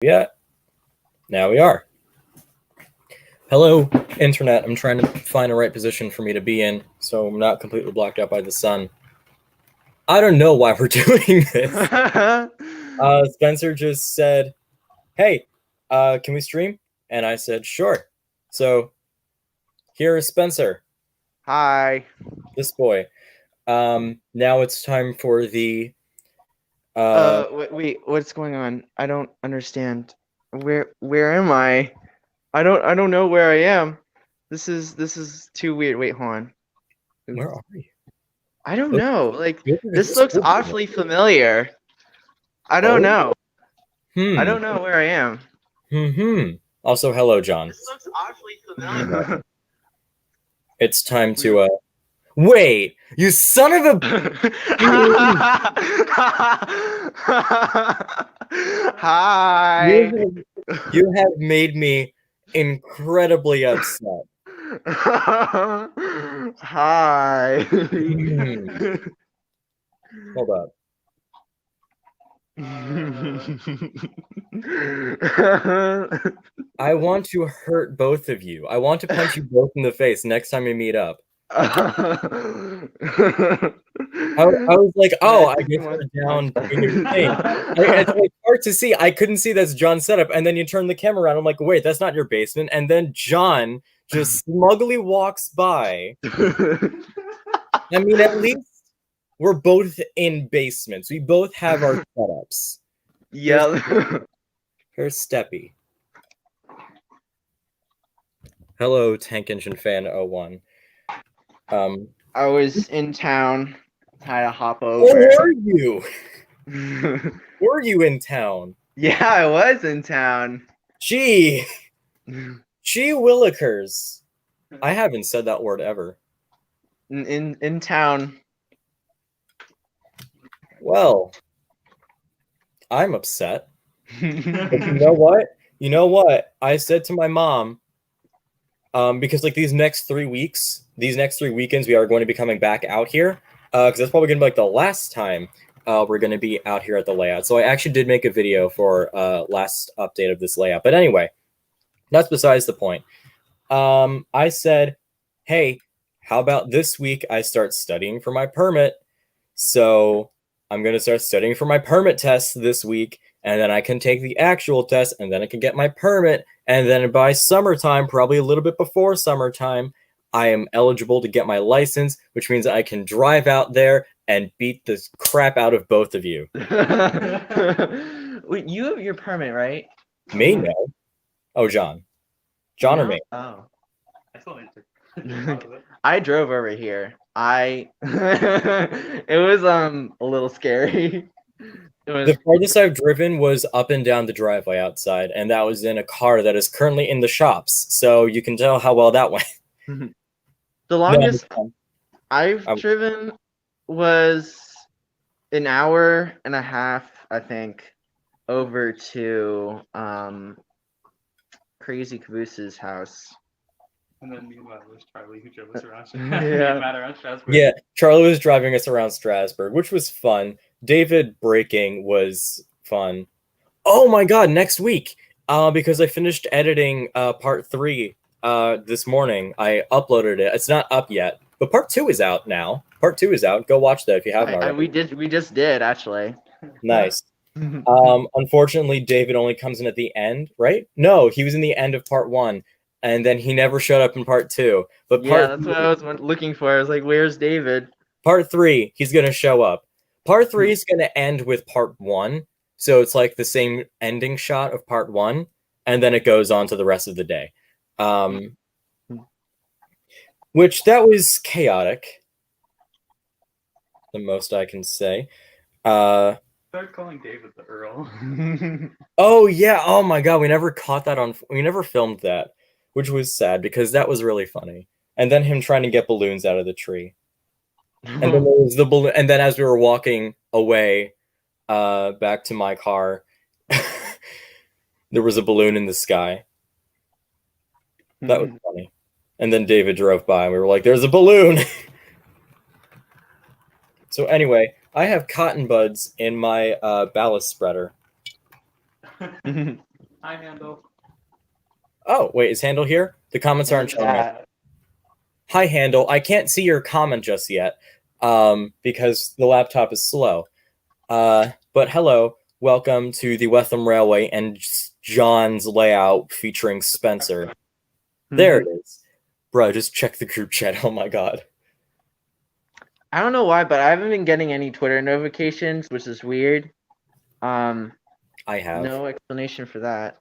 Yeah, now we are. Hello, internet. I'm trying to find the right position for me to be in so I'm not completely blocked out by the sun. I don't know why we're doing this. Spencer just said, hey, can we stream? And I said, sure. So here is Spencer. Hi. This boy. Now it's time for the... Wait, what's going on? I don't understand. Where am I? I don't know where I am. This is too weird. Wait, hold on. Where are you? I don't know. Like, Look at this this looks school. awfully familiar. I don't know. I don't know where I am. Also, hello, John. This looks awfully familiar. It's time to, Wait! You son of a... Hi. You have made me incredibly upset. Hi. Hold up. I want to hurt both of you. I want to punch you both in the face next time we meet up. I was like, oh, I guess we're down in your thing. It's like hard to see. I couldn't see that's John's setup. And then you turn the camera around. I'm like, wait, that's not your basement. And then John just smugly walks by. I mean, at least we're both in basements. We both have our setups. Yeah. Here's Steppy. Hello, Tank Engine Fan 01. I was in town. Had to hop over. Where were you? Were you in town? Yeah, I was in town. Gee willikers. I haven't said that word ever. In town. Well, I'm upset. But you know what? You know what? I said to my mom, because like these next 3 weekends, we are going to be coming back out here. Because that's probably going to be like the last time we're going to be out here at the layout. So I actually did make a video for last update of this layout. But anyway, that's besides the point. I said, hey, how about this week I start studying for my permit? So I'm going to start studying for my permit test this week, and then I can take the actual test, and then I can get my permit, and then by summertime, probably a little bit before summertime, I am eligible to get my license, which means I can drive out there and beat the crap out of both of you. Wait, you have your permit, right? Me? No. Oh, John. John or me? Oh. I drove over here. It was a little scary. The farthest I've driven was up and down the driveway outside, and that was in a car that is currently in the shops. So you can tell how well that went. The longest I've driven was an hour and a half, I think, over to Crazy Cavoose's house. And then meanwhile, it was Charlie who drove us around. Strasbourg. Yeah, Charlie was driving us around Strasbourg, which was fun. David braking was fun. Oh my god, next week! Because I finished editing part 3 this morning. I uploaded it. It's not up yet, but part 2 is out now. Part 2 is out. Go watch that if you haven't already. We just did actually. Nice. Unfortunately, David only comes in at the end, right? No, he was in the end of part 1. And then he never showed up in part 2. But that's what I was looking for. I was like, where's David? Part 3, he's going to show up. Part 3 is going to end with part 1. So it's like the same ending shot of part 1. And then it goes on to the rest of the day. Which, that was chaotic. The most I can say. Start calling David the Earl. Oh, yeah. Oh, my God. We never caught that on... We never filmed that. Which was sad because that was really funny. And then him trying to get balloons out of the tree. And then there was the balloon. And then as we were walking away back to my car, there was a balloon in the sky. That was funny. And then David drove by and we were like, there's a balloon. So anyway, I have cotton buds in my ballast spreader. Hi, Handle. Oh, wait, is Handle here? The comments aren't showing up. Hi, Handle. I can't see your comment just yet because the laptop is slow. But hello, welcome to the Wetham Railway and John's layout featuring Spencer. There it is. Bro, just check the group chat. Oh my god. I don't know why, but I haven't been getting any Twitter notifications, which is weird. I have. No explanation for that.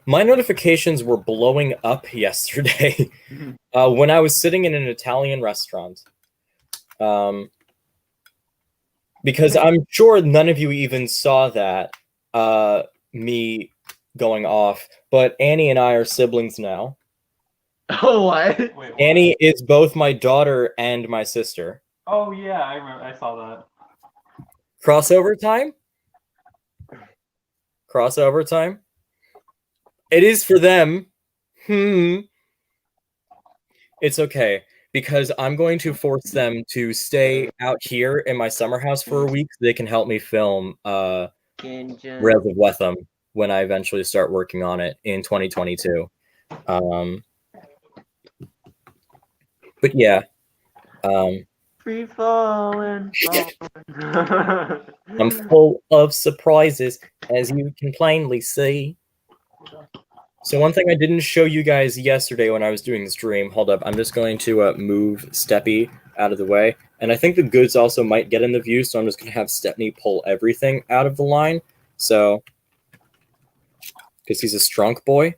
My notifications were blowing up yesterday when I was sitting in an Italian restaurant. Because I'm sure none of you even saw that, me going off, but Annie and I are siblings now. Oh, what? Wait, what? Annie is both my daughter and my sister. Oh yeah, I remember. I saw that. Crossover time? Crossover time? It is for them. It's okay, because I'm going to force them to stay out here in my summer house for a week so they can help me film Rails of Wetham when I eventually start working on it in 2022. But yeah. Free falling. I'm full of surprises, as you can plainly see. So one thing I didn't show you guys yesterday when I was doing the stream, hold up, I'm just going to move Steppy out of the way. And I think the goods also might get in the view, so I'm just going to have Stepney pull everything out of the line. So, because he's a strong boy.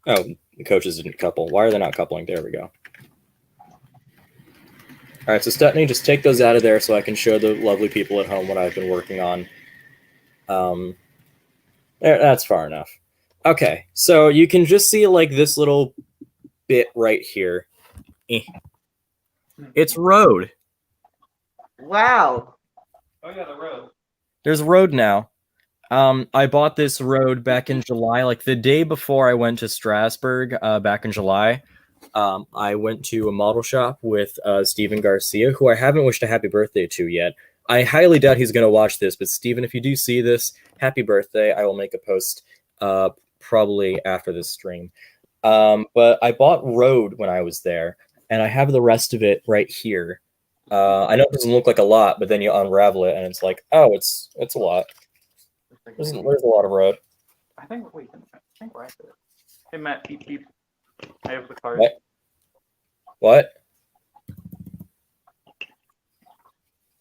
Oh, the coaches didn't couple. Why are they not coupling? There we go. All right, so Stepney, just take those out of there so I can show the lovely people at home what I've been working on. That's far enough. Okay, so you can just see like this little bit right here. It's road. Wow. Oh yeah, the road. There's road now. I bought this road back in July, like the day before I went to Strasbourg, back in July. I went to a model shop with Steven Garcia, who I haven't wished a happy birthday to yet. I highly doubt he's going to watch this, but Steven, if you do see this, happy birthday. I will make a post probably after this stream. But I bought road when I was there, and I have the rest of it right here. I know it doesn't look like a lot, but then you unravel it, and it's like, oh, it's a lot. There's a lot of road. I think we're at it. Hey Matt, beep beep. I have the card. What?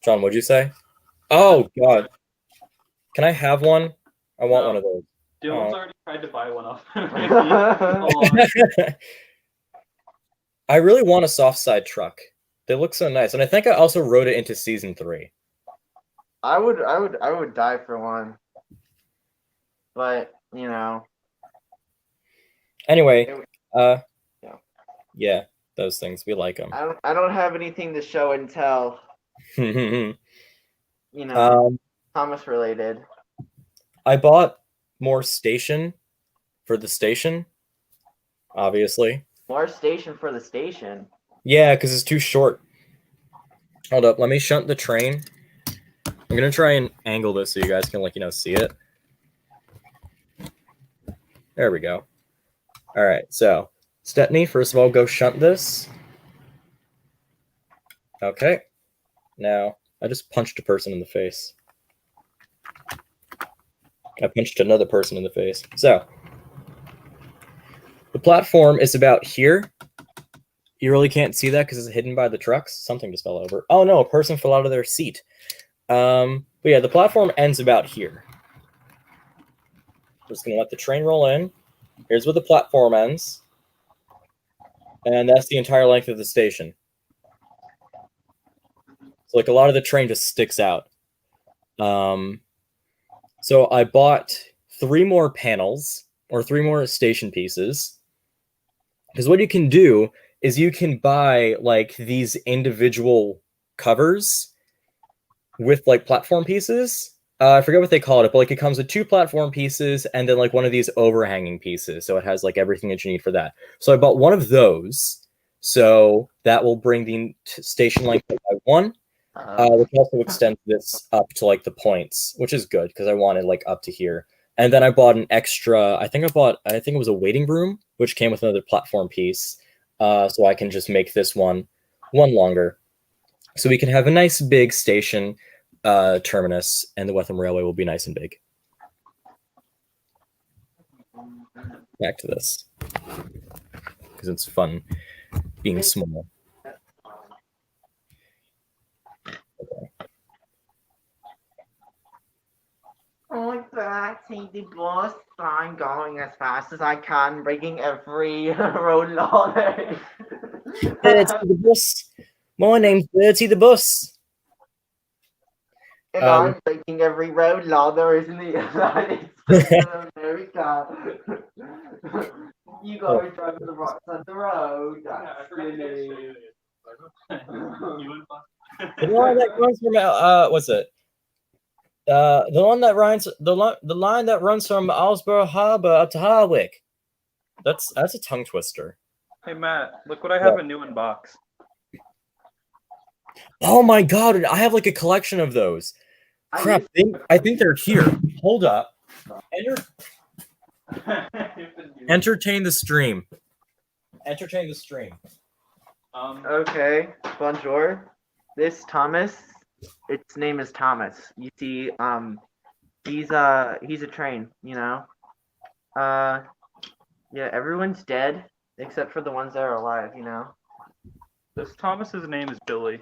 John, what'd you say? Oh god. Can I have one? I want one of those. Dylan's already tried to buy one off. I really want a soft side truck. They look so nice, and I think I also wrote it into season 3. I would die for one. But, you know. Anyway, yeah, those things, we like them. I don't have anything to show and tell. You know, Thomas related. I bought more station for the station, obviously. More station for the station? Yeah, because it's too short. Hold up, let me shunt the train. I'm going to try and angle this so you guys can, see it. There we go. All right, so Stepney, first of all, go shunt this. Okay. Now, I just punched a person in the face. I punched another person in the face. So, the platform is about here. You really can't see that because it's hidden by the trucks. Something just fell over. Oh no, a person fell out of their seat. But yeah, the platform ends about here. Just gonna let the train roll in. Here's where the platform ends. And that's the entire length of the station. So a lot of the train just sticks out. So I bought 3 more panels, or 3 more station pieces. Because what you can do is you can buy these individual covers with platform pieces. I forget what they call it, but it comes with 2 platform pieces and then one of these overhanging pieces. So it has everything that you need for that. So I bought one of those. So that will bring the station length up by 1. which also extends this up to like the points, which is good because I wanted like up to here. And then I bought an extra. I think it was a waiting room, which came with another platform piece, so I can just make this one longer, so we can have a nice big station terminus, and the Wetham Railway will be nice and big. Back to this because it's fun being small. Okay. Oh, Dad, take the bus. I'm going as fast as I can, breaking every road law there. Bertie the bus. My name's Bertie the bus. And I'm breaking every road law there is in the United States of America. You guys driving the rocks on the road. That's silly. The line that runs from what's it? The one that runs the line that runs from Alsborough Harbour up to Harwick. That's a tongue twister. Hey Matt, look what I have a new in box. Oh my god, I have like a collection of those. Crap, I think they're here. Hold up. Entertain the stream. Entertain the stream. Okay, bonjour. This Thomas, its name is Thomas. You see, he's a train, you know. Yeah, everyone's dead except for the ones that are alive, you know. This Thomas's name is Billy.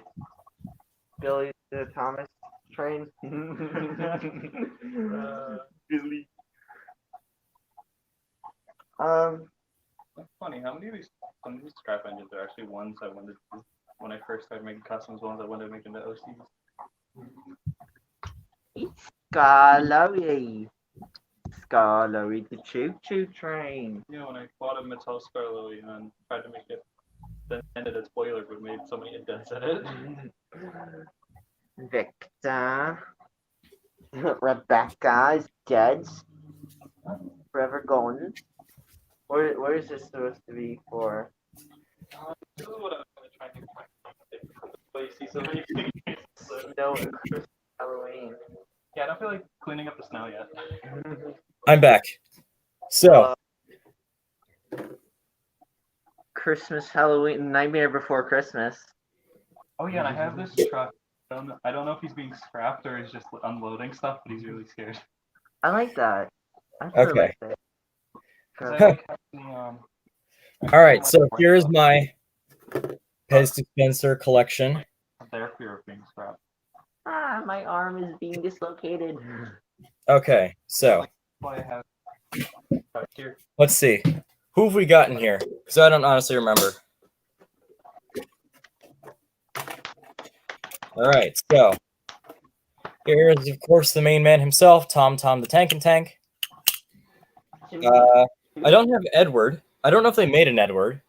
Billy the Thomas train. Billy. That's funny. How many of these scrap engines are actually ones I wanted to, when I first started making customs, ones I wanted to make into OCs? Scarlowy the choo-choo train. Yeah, when I bought a Mattel Scarlowy and tried to make it, then ended its boiler but made so many indents in it. Victor. Rebecca is dead. Forever gone. Where is this supposed to be for? This is what I'm going to try to find. But you see so many things. No, Christmas, Halloween. Yeah, I don't feel like cleaning up the snow yet. I'm back. So Christmas, Halloween, Nightmare Before Christmas. Oh yeah, and I have this truck. I don't know if he's being scrapped or he's just unloading stuff, but he's really scared. I like that. I really okay. like that. 'Cause I like having, All right, so here's my Pez dispenser collection. Their fear of being scrapped. Ah, my arm is being dislocated. Okay, so That's why I have here. let's see. Who have we got in here? Because I don't honestly remember. All right, so here is, of course, the main man himself, Tom the Tank and Tank. I don't have Edward. I don't know if they made an Edward.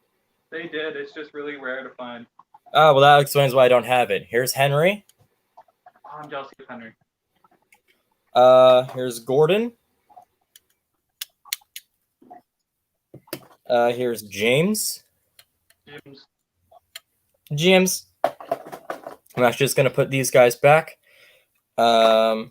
They did. It's just really rare to find. Oh, well, that explains why I don't have it. Here's Henry. Oh, I'm jealous of Henry. Here's Gordon. Here's James. James. I'm actually just gonna put these guys back. I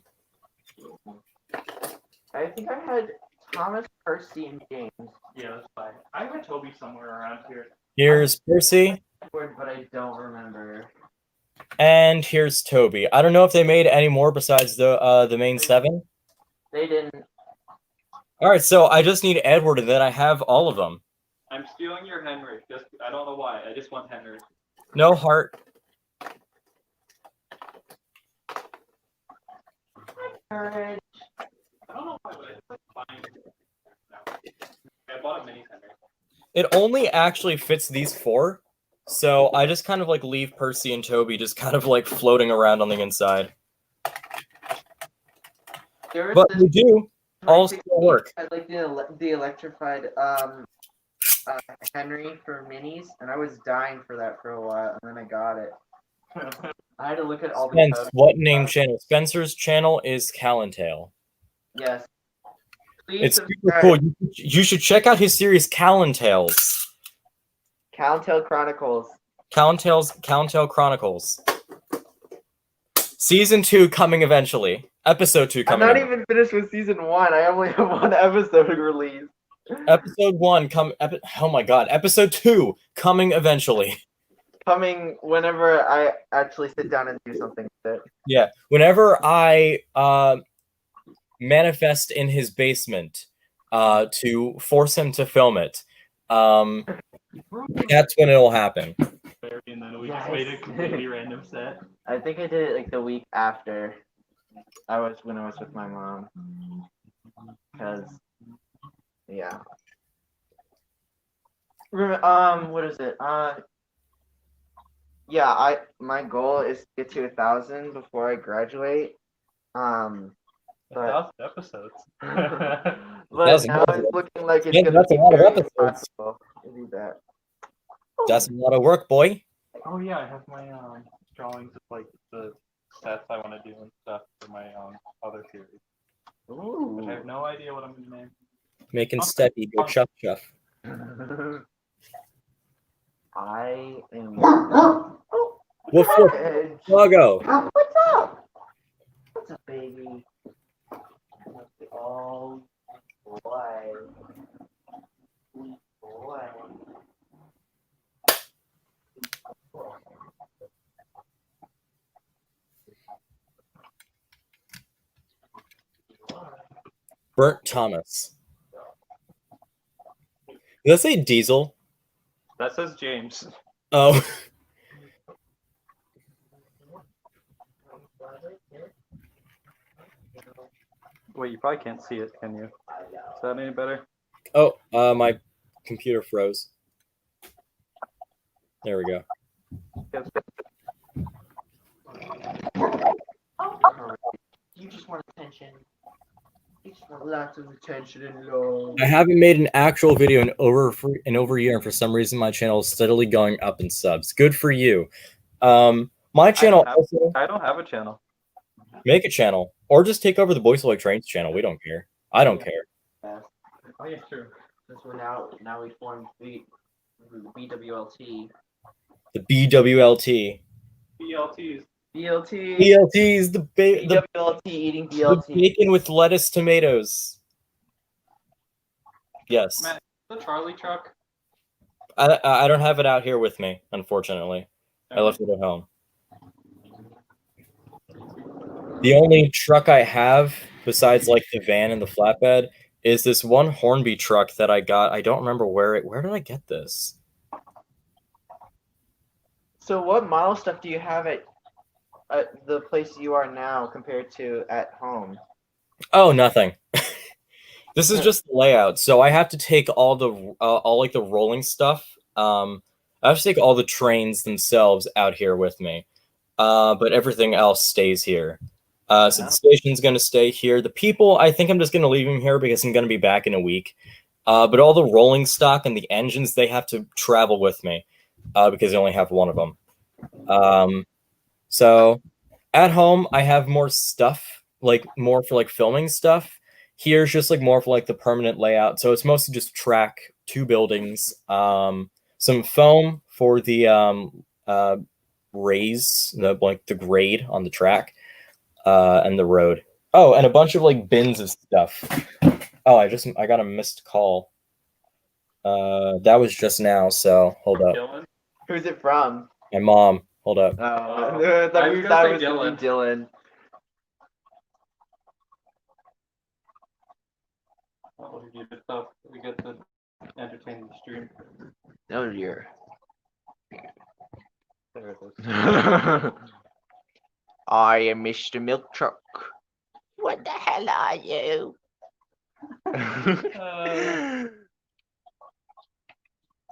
think I had Thomas, Percy, and James. Yeah, that's fine. I had Toby somewhere around here. Here's Percy. But I don't remember. And here's Toby. I don't know if they made any more besides the main 7. They didn't. All right, so I just need Edward, and then I have all of them. I'm stealing your Henry. Just I don't know why. I just want Henry. No heart. Courage. I don't know why, but I just like buying. No. I bought a mini Henry. It only actually fits these 4, so I just kind of like leave Percy and Toby just kind of like floating around on the inside. But we do all still work. I like the electrified Henry for minis, and I was dying for that for a while, and then I got it. I had to look at all the Spence, codes. what name channel? Spencer's channel is Callantail. Yes. Please It's super subscribe. cool. You should check out his series Callantails. Callantail Chronicles. Callantail Chronicles. Season 2 coming eventually. Episode 2 I'm coming. not even finished with season 1. I only have 1 episode released. Episode 1 oh my god. Episode 2 coming eventually. Coming whenever I actually sit down and do something with it. Yeah. Whenever I manifest in his basement to force him to film it, that's when it'll happen. And then we just made a completely random set. I think I did it like the week after when I was with my mom. Because yeah. What is it? Yeah, my goal is to get to 1,000 before I graduate. But 1,000 episodes. but now it's looking like it's gonna that's be a lot of very episodes. impossible to do that. That's a lot of work, boy. Oh yeah, I have my drawings of like the sets I want to do and stuff for my other series. Ooh. But I have no idea what I'm gonna name. Making steady, go chuff chuff. I am. Woof woof. Doggo. What's up? What's up, baby? Oh boy. Boy. Burnt Thomas. Did that say Diesel? That says James. Oh. Wait, you probably can't see it, can you? Is that any better? Oh, my computer froze. There we go. You just want attention. You just want lots of attention and love. I haven't made an actual video in over a year, and for some reason my channel is steadily going up in subs. Good for you. My channel I don't have a channel. Make a channel, or just take over the Boys Like Trains channel. We don't care. I don't care. Yeah. Oh yeah, true. Since we're now we formed the BWLT. The BWLT. BLTs. BLT. BLTs. The BWLT eating BLT. The bacon with lettuce, tomatoes. Yes. Matt, the Charlie truck. I don't have it out here with me, unfortunately. I left it at home. The only truck I have, besides like the van and the flatbed, is this one Hornby truck that I got. I don't remember where did I get this? So what model stuff do you have at the place you are now compared to at home? Oh, nothing. This is just the layout. So I have to take all like the rolling stuff. I have to take all the trains themselves out here with me. But everything else stays here. So the station's going to stay here. The people, I think I'm just going to leave them here because I'm going to be back in a week. But all the rolling stock and the engines, they have to travel with me because I only have one of them. So at home, I have more stuff, like more for like filming stuff. Here's just like more for like the permanent layout. So it's mostly just track, 2 buildings, some foam for the raise, the grade on the track. And the road. Oh, and a bunch of like bins of stuff. Oh, I got a missed call. That was just now, so hold up. Dylan? Who's it from? My mom. Hold up. Oh, that was Dylan. Oh, we get to entertain the stream. Oh dear. There it is. I am Mr. Milk Truck. What the hell are you?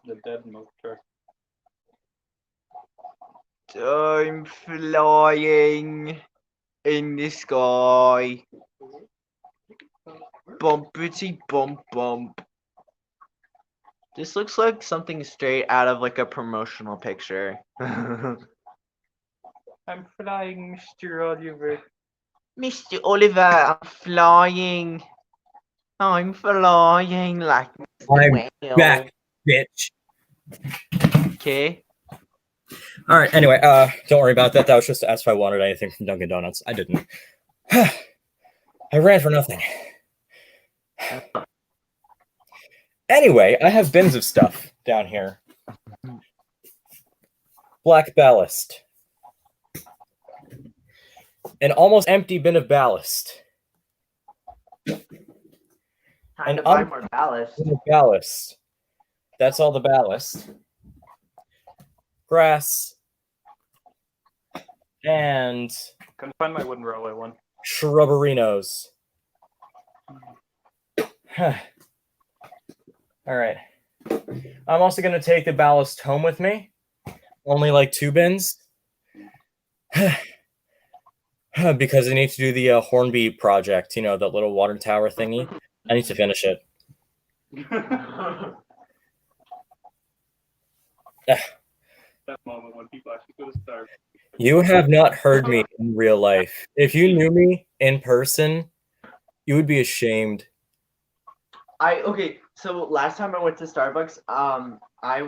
The dead milk truck. I'm flying in the sky. Bumpity bump bump. This looks like something straight out of like a promotional picture. I'm flying, Mr. Oliver. Mr. Oliver, I'm flying. I'm flying like Mr. I'm Whale. back, bitch. Okay. All right. Anyway, don't worry about that. That was just to ask if I wanted anything from Dunkin' Donuts. I didn't. I ran for nothing. Anyway, I have bins of stuff down here. Black ballast. An almost empty bin of ballast. Time to buy more ballast. Ballast. That's all the ballast. Grass. And Couldn't find my wooden railway one. Shruberinos. All right. I'm also going to take the ballast home with me. Only like 2 bins. Because I need to do the Hornby project, you know, that little water tower thingy. I need to finish it. That moment when people actually go to Starbucks. You have not heard me in real life. If you knew me in person, you would be ashamed. Okay, so last time I went to Starbucks, I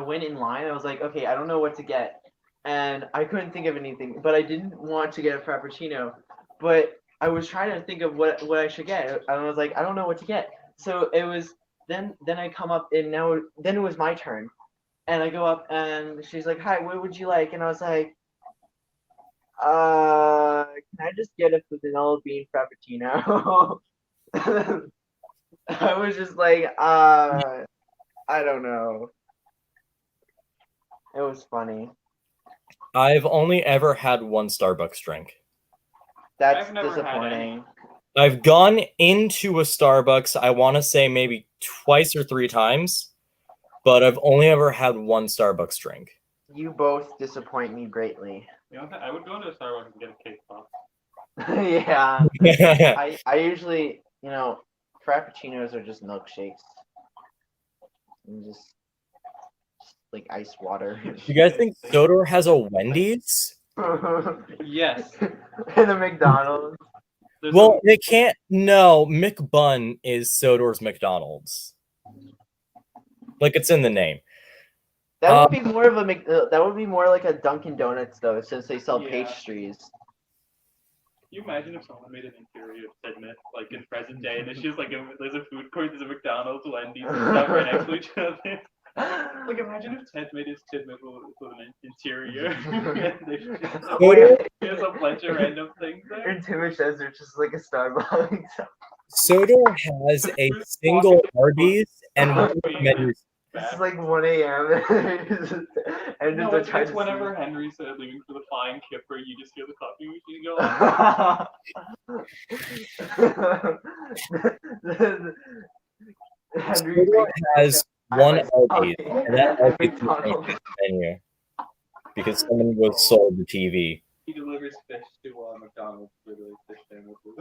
went in line. I was like, okay, I don't know what to get, and I couldn't think of anything. But I didn't want to get a frappuccino, but I was trying to think of what I should get. I was like, I don't know what to get. So it was then I come up and then it was my turn, and I go up and she's like, hi, what would you like? And I was like, can I just get a vanilla bean frappuccino? I was just like, I don't know. It was funny. I've only ever had one Starbucks drink. That's I've never had disappointing. I've gone into a Starbucks, I want to say maybe twice or 3 times, but I've only ever had one Starbucks drink. You both disappoint me greatly. You know, I would go into a Starbucks and get a cake pop. Yeah. I usually, you know, frappuccinos are just milkshakes. And just like ice water. You guys think Sodor has a Wendy's? Yes. And a McDonald's. Well, they can't. No, McBun is Sodor's McDonald's. Like, it's in the name. That would be more of a that would be more like a Dunkin' Donuts though, since they sell pastries. Can you imagine if someone made an interior of Tidmouth, like in present day, and it's just like there's a food court, there's a McDonald's, Wendy's, and stuff right next to each other. Like, imagine if Ted made his Tidmouth with an interior. There's a bunch of random things there. In Timmy says there's just like a Starbucks. Sodor has a single Arby's and one menu. This is like 1 a.m. and No, it's whenever Henry's leaving for the flying kipper, you just hear the coffee machine go off. Sodor has one Arby's, and that Arby's is menu because someone was sold the TV. He delivers fish to McDonald's, literally fish sandwiches.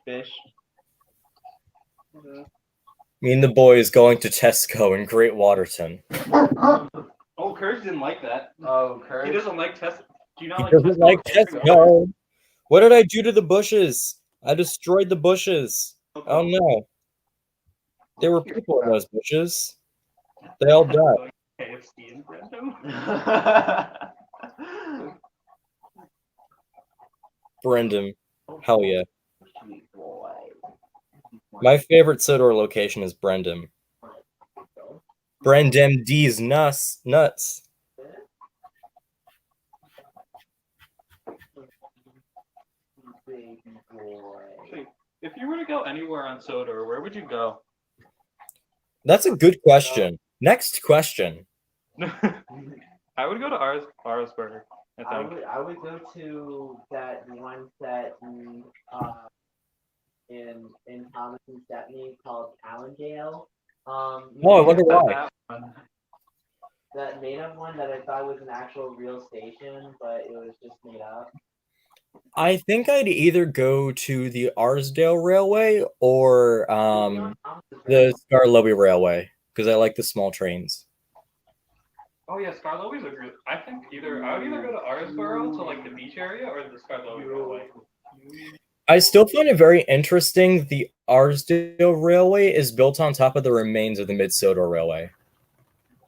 McFish. Me and the boys going to Tesco in Great Waterton. Oh, Courage didn't like that. Oh, Courage. He doesn't like Tesco. Do you not He like doesn't Tesco? like Tesco. What did I do to the bushes? I destroyed the bushes. Oh no. There were people in those bushes. They all died. KFC and Brandon. Brendan. Hell yeah. My favorite Sodor location is Brendan. Brendan D's nuts. If you were to go anywhere on Sodor, where would you go? That's a good question. Next question. I would go to Arsburg. I would go to that one set in Thomas and Stepney called Allendale. I wonder why. That made up one that I thought was an actual real station, but it was just made up. I think I'd either go to the Arsdale Railway or the Scarlowy Railway because I like the small trains. Oh yeah, Scarlowy's a good. I think I would either go to Arsborough to like the beach area or the Scarlowy Railway. I still find it very interesting the Arsdale Railway is built on top of the remains of the Mid-Sodor Railway.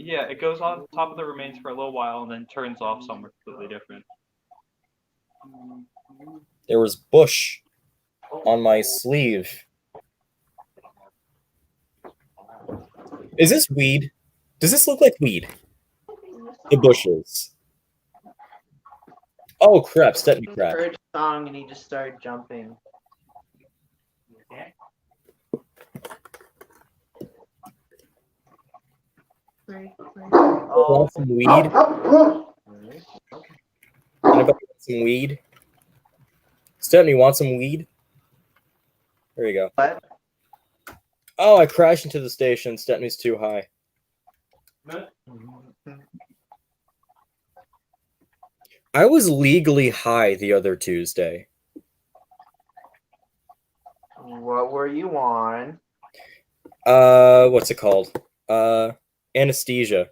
Yeah, it goes on top of the remains for a little while and then turns off somewhere completely different. There was bush on my sleeve. Is this weed? Does this look like weed? The bushes. Oh crap, Stepney crap. Heard a song and he just started jumping. Oh, Want some weed? Anybody want some weed? Stepney, want some weed? There you go. what? Oh, I crashed into the station. Stepney's too high. I was legally high the other Tuesday. What were you on? What's it called? Anesthesia.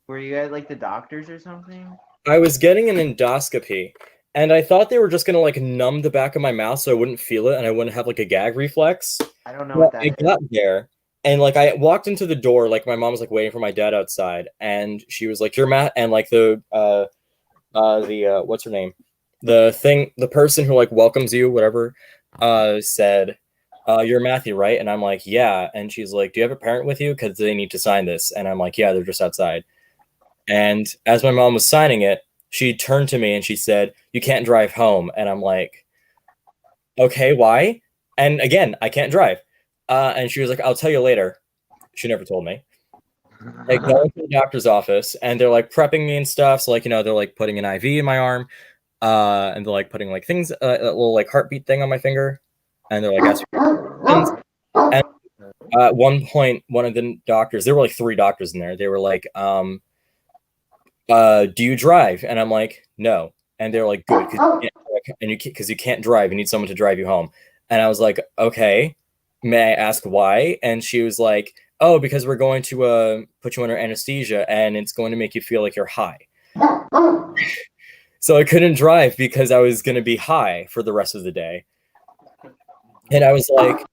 Were you at like the doctors or something? I was getting an endoscopy, and I thought they were just gonna like numb the back of my mouth so I wouldn't feel it and I wouldn't have like a gag reflex. I don't know Well, what that I is. got there, and like I walked into the door, like my mom was like waiting for my dad outside, and she was like, "You're Matt," and like the what's her name? The person who like welcomes you, whatever, said, "You're Matthew, right?" And I'm like, "Yeah." And she's like, "Do you have a parent with you? Because they need to sign this." And I'm like, "Yeah, they're just outside." And as my mom was signing it, she turned to me and she said, "You can't drive home." And I'm like, "Okay, why?" And again, I can't drive. And she was like, "I'll tell you later." She never told me. I go into the doctor's office and they're like prepping me and stuff. So like, they're like putting an IV in my arm, and they're like putting like things, a little like heartbeat thing on my finger, and they're like asking questions. And at one point, one of the doctors, there were like 3 doctors in there. They were like, "Do you drive?" And I'm like, "No." And they're like, "Good, because you can't drive. You need someone to drive you home." And I was like, "Okay, may I ask why?" And she was like, "Oh, because we're going to put you under anesthesia, and it's going to make you feel like you're high." So I couldn't drive because I was going to be high for the rest of the day. And I was like,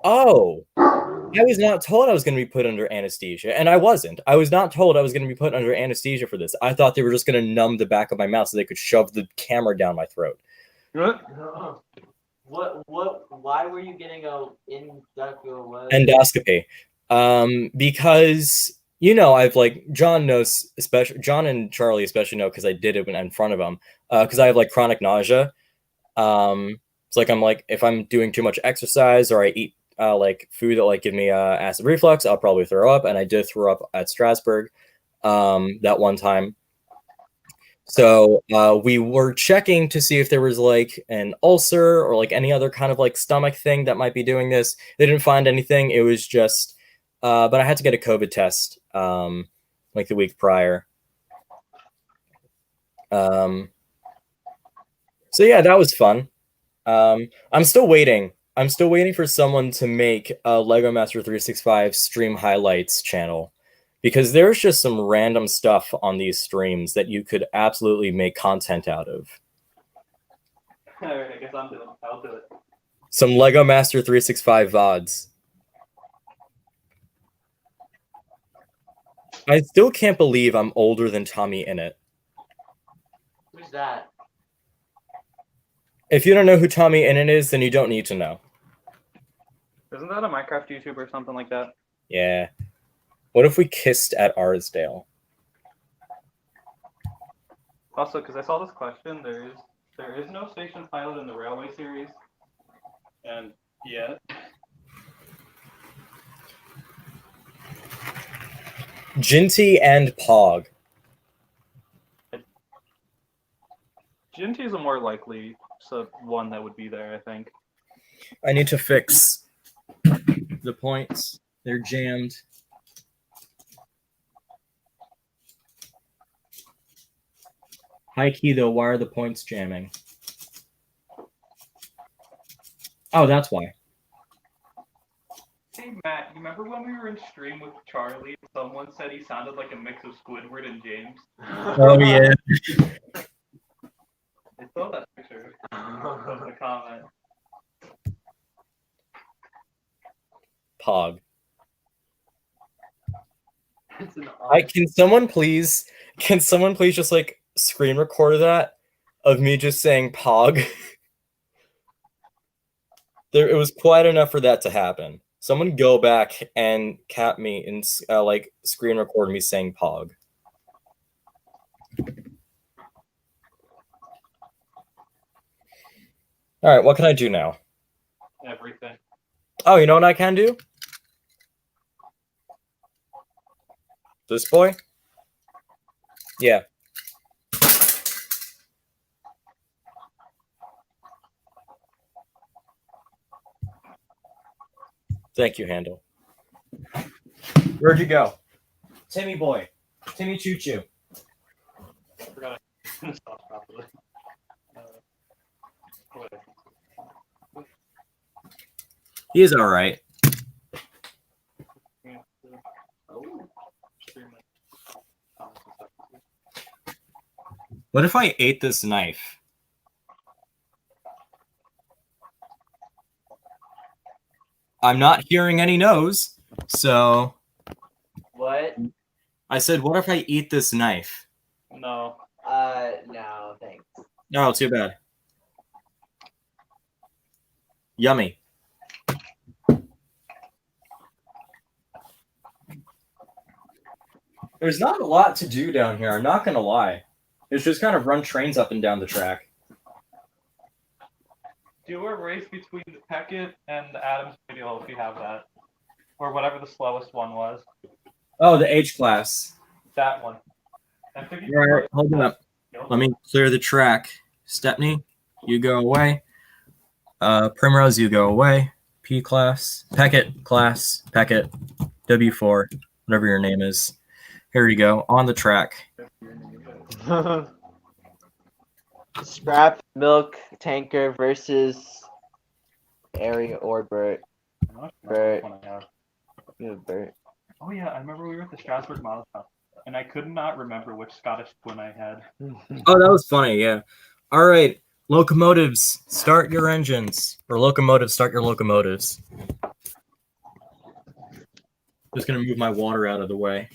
"Oh, I was not told I was going to be put under anesthesia." And I wasn't. I was not told I was going to be put under anesthesia for this. I thought they were just going to numb the back of my mouth so they could shove the camera down my throat. Why were you getting a Endoscopy. Because I've like John knows, especially John and Charlie especially know because I did it when in front of them. Because I have like chronic nausea. It's like I'm like if I'm doing too much exercise or I eat like food that like give me acid reflux, I'll probably throw up. And I did throw up at Strasbourg that one time. So we were checking to see if there was like an ulcer or like any other kind of like stomach thing that might be doing this. They didn't find anything. It was just, but I had to get a COVID test like the week prior. So yeah, that was fun. I'm still waiting. I'm still waiting for someone to make a Lego Master 365 stream highlights channel. Because there's just some random stuff on these streams that you could absolutely make content out of. Alright, I guess I'll do it. Some Lego Master 365 VODs. I still can't believe I'm older than Tommy Innit. Who's that? If you don't know who Tommy Innit is, then you don't need to know. Isn't that a Minecraft YouTuber or something like that? Yeah. What if we kissed at Arsdale? Also, because I saw this question, there is no station pilot in the Railway series, and yeah. Jinty and Pog. Jinty is a more likely one that would be there, I think. I need to fix the points. They're jammed. High key though, why are the points jamming? Oh, that's why. Hey Matt, you remember when we were in stream with Charlie and someone said he sounded like a mix of Squidward and James? Oh yeah. saw that picture of the comment. Pog. It's an Can someone please just like screen record that of me just saying Pog? It was quite enough for that to happen. Someone go back and cap me and like screen record me saying Pog. All right, what can I do now? Everything. Oh, you know what I can do? This boy? Yeah. Thank you, Handle. Where'd you go? Timmy boy. Timmy Choo Choo. I forgot I stopped properly. He is all right. What if I ate this knife? I'm not hearing any no's, so... What? I said, what if I eat this knife? No. No, thanks. Oh, too bad. Yummy. There's not a lot to do down here, I'm not gonna lie. It's just kind of run trains up and down the track. Do a race between the Peckett and the Adams Radial if you have that. Or whatever the slowest one was. Oh, the H class. That one. Right, hold up. Let me clear the track. Stepney, you go away. Primrose, you go away. P class. Peckett class. Peckett. W4. Whatever your name is. Here we go. On the track. Scrap Milk Tanker versus Ari or Bert. Bert. Yeah, Bert. Oh yeah, I remember we were at the Strasbourg Model House, and I could not remember which Scottish twin I had. Oh, that was funny, yeah. All right, locomotives, start your engines. Or locomotives, start your locomotives. Just gonna move my water out of the way.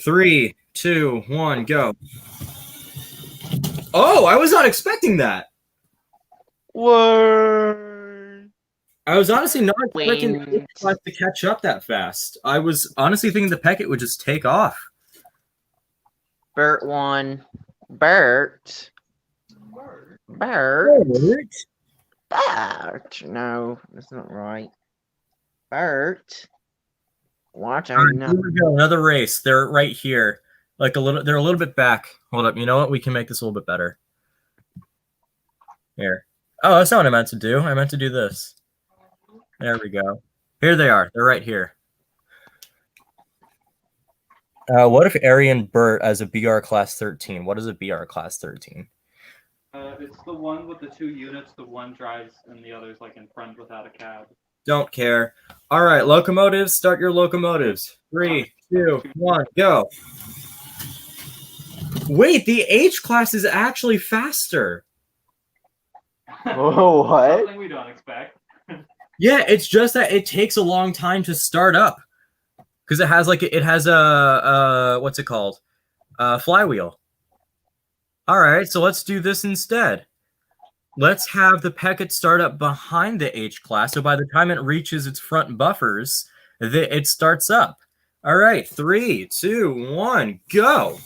3, 2, 1, go. Oh, I was not expecting that. Word. I was honestly not expecting the class to catch up that fast. I was honestly thinking the Peckett would just take off. Bert won. Bert. No, that's not right. Bert. Watch out. Right, here we go. Another race. They're right here. Like they're a little bit back. Hold up. You know what? We can make this a little bit better. Here. Oh, that's not what I meant to do. I meant to do this. There we go. Here they are. They're right here. What if Ari and Bert as a BR class 13? What is a BR class 13? It's the one with the 2 units. The one drives and the other's like in front without a cab. Don't care. All right, locomotives, start your locomotives. 3, 2, 1, go. Wait, the H class is actually faster. Oh, what? Something we don't expect. Yeah, it's just that it takes a long time to start up because it has a what's it called? Flywheel. All right, so let's do this instead. Let's have the Peckett start up behind the H class, so by the time it reaches its front buffers, it starts up. All right, 3, 2, 1, go.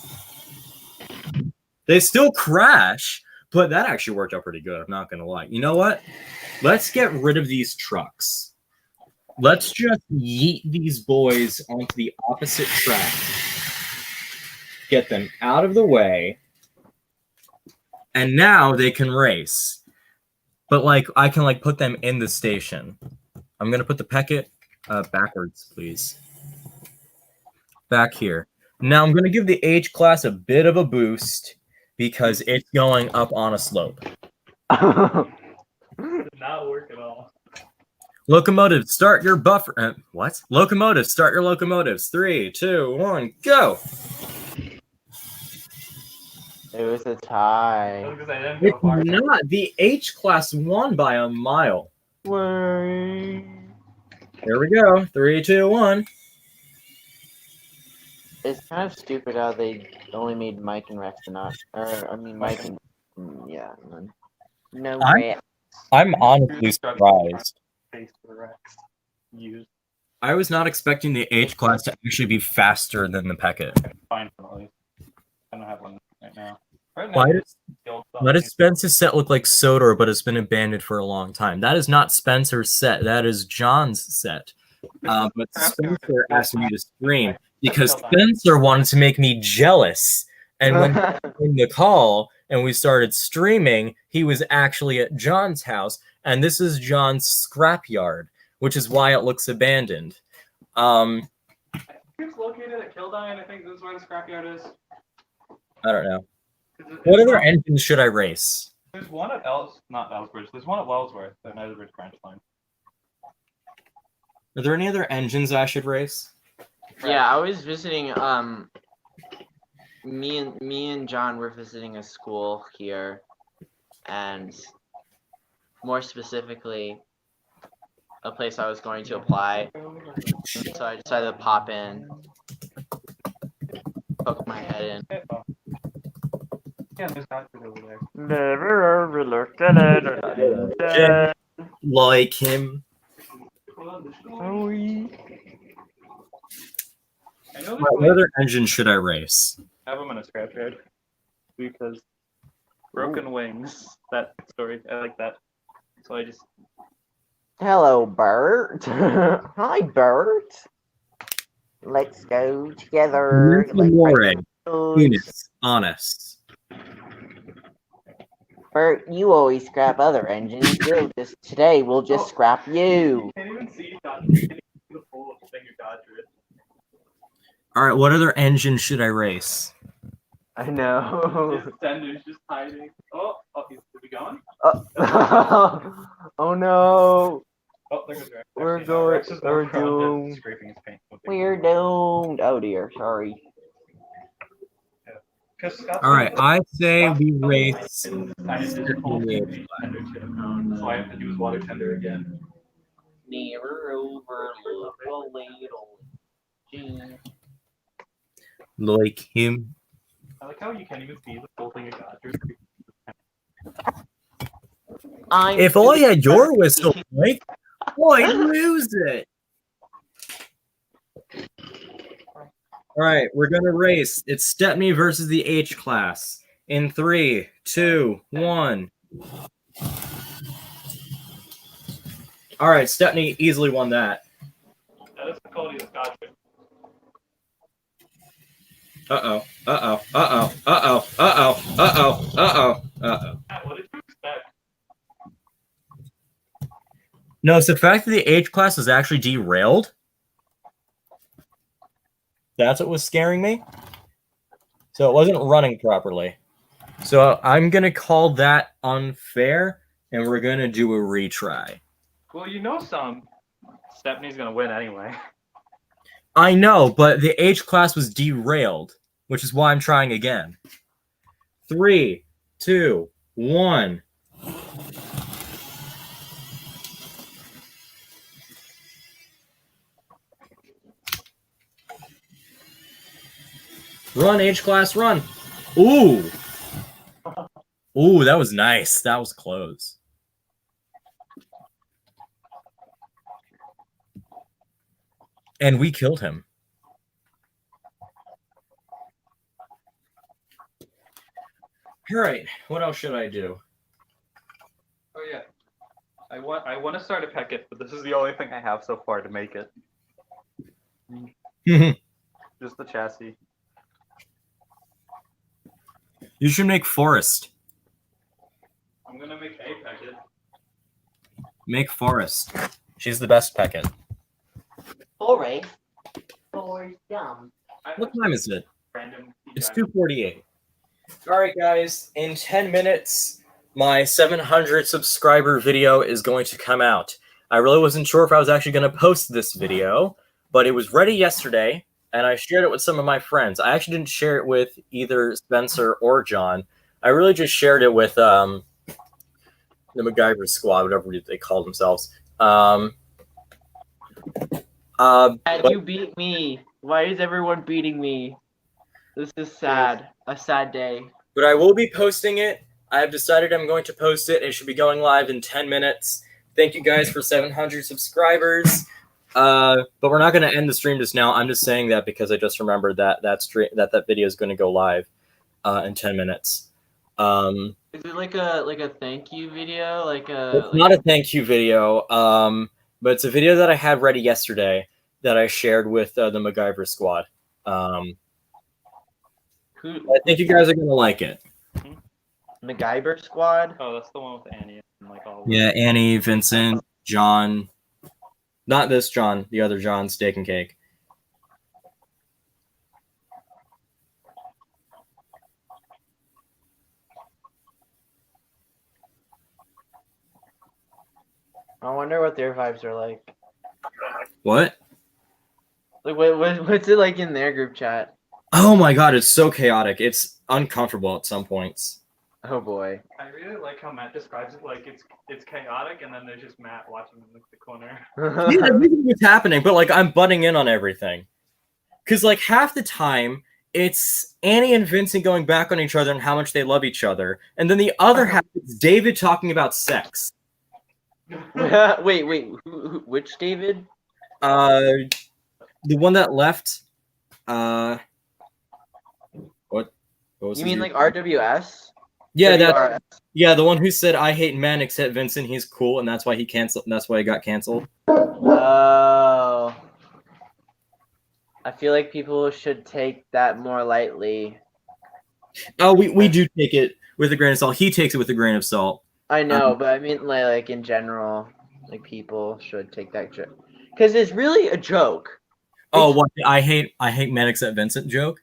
They still crash, but that actually worked out pretty good. I'm not gonna lie. You know what? Let's get rid of these trucks. Let's just yeet these boys onto the opposite track. Get them out of the way. And now they can race. But I can put them in the station. I'm gonna put the Peckett backwards, please. Back here. Now I'm gonna give the H class a bit of a boost because it's going up on a slope. Did not work at all. Locomotives, start your buffer. What? Locomotives, start your locomotives. 3, 2, 1, go. It was a tie. Because I didn't It's go far. not. The H class won by a mile. Wait. Here we go. 3, 2, 1. It's kind of stupid how they only made Mike and Rex and not, or I mean Mike and yeah, no Rex. I'm honestly surprised. Face for Rex. Used. I was not expecting the H class to actually be faster than the Peckett. Fine for at least. I don't have one right now. Right now, Why does Spencer's set look like Sodor, but it's been abandoned for a long time? That is not Spencer's set. That is John's set. But Spencer asked me to stream because Spencer wanted to make me jealous. And when in the call and we started streaming, he was actually at John's house, and this is John's scrapyard, which is why it looks abandoned. It's located at Kildine. I think this is where the scrapyard is. I don't know. What other engines should I race? There's one at not Ellsbridge. There's one at Wellsworth, the Netherbridge branch line. Are there any other engines I should race? Yeah, I was visiting. Me and John were visiting a school here, and more specifically, a place I was going to apply. So I decided to pop in, poke my head in. Yeah, there's not over there. Never overlooked it. Like him. I know What other engine should I race? I have them in a scrapyard because broken wings. That story, I like that. So I just. Hello, Bert. Hi, Bert. Let's go together. Venus, honest. Bert, you always scrap other engines. Today we'll just scrap you. You can't even see Dodger. You can't even see the full thing of Dodger. All right, what other engine should I race? I know. His tender's just hiding. Oh, is he gone? Oh no. Oh, there goes Rex. We're Actually, no, Rex is more we're prone to doomed. scraping his paint. We're doomed. Oh dear, sorry. All right, I say we race. I just did whole thing tender chip. So I have to use water tender again. Never overlook a little G. Like him. I like how you can't even see the full thing of Dodger. If I had your whistle, Mike, I'd lose it. All right, we're gonna race. It's Stepney versus the H class. In 3, 2, 1. All right, Stepney easily won that. That is the quality of Dodger. Uh-oh. Uh-oh. Uh-oh. Uh-oh. Uh-oh. Uh-oh. Uh-oh. Uh-oh. What did you expect? No, it's the fact that the H class was actually derailed. That's what was scaring me. So it wasn't running properly. So I'm going to call that unfair, and we're going to do a retry. Well, you know Stepney's going to win anyway. I know, but the H class was derailed, which is why I'm trying again. 3, 2, 1. Run, H class, run. Ooh. Ooh, that was nice. That was close. And we killed him. All right, what else should I do? Oh yeah, I want to start a Peckett, but this is the only thing I have so far to make it. Just the chassis. You should make Forest. I'm gonna make a Peckett. Make Forest. She's the best Peckett. Forest. Forest dumb. What time is it? Random. It's 2:48. All right, guys. In 10 minutes, my 700 subscriber video is going to come out. I really wasn't sure if I was actually going to post this video, but it was ready yesterday, and I shared it with some of my friends. I actually didn't share it with either Spencer or John. I really just shared it with the MacGyver squad, whatever they call themselves. And But you beat me. Why is everyone beating me? This is sad. A sad day. I will be posting it. I have decided I'm going to post it. It should be going live in 10 minutes. Thank you guys for 700 subscribers. But we're not going to end the stream just now. I'm just saying that because I just remembered that that video is going to go live in 10 minutes. Is it like a thank you video? It's not a thank you video, but it's a video that I had ready yesterday that I shared with the MacGyver squad. I think you guys are going to like it. MacGyver squad? Oh, that's the one with Annie and like all. Yeah, Annie, Vincent, John. Not this John, the other John, Steak and Cake. I wonder what their vibes are like. What? Like, what's it like in their group chat? Oh my god, it's so chaotic. It's uncomfortable at some points. Oh boy. I really like how Matt describes it. Like it's chaotic, and then there's just Matt watching in the corner. Yeah, everything is happening, but like I'm butting in on everything. Because like half the time, it's Annie and Vincent going back on each other and how much they love each other, and then the other half is David talking about sex. Wait, which David? The one that left. What was You his mean name? like RWS? Yeah, that. WRS? Yeah, the one who said I hate men except Vincent. He's cool, and that's why he canceled. That's why he got canceled. Oh. I feel like people should take that more lightly. Oh, we do take it with a grain of salt. He takes it with a grain of salt. I know, but I mean like in general, like people should take that joke because it's really a joke. Oh, what I hate men except Vincent joke.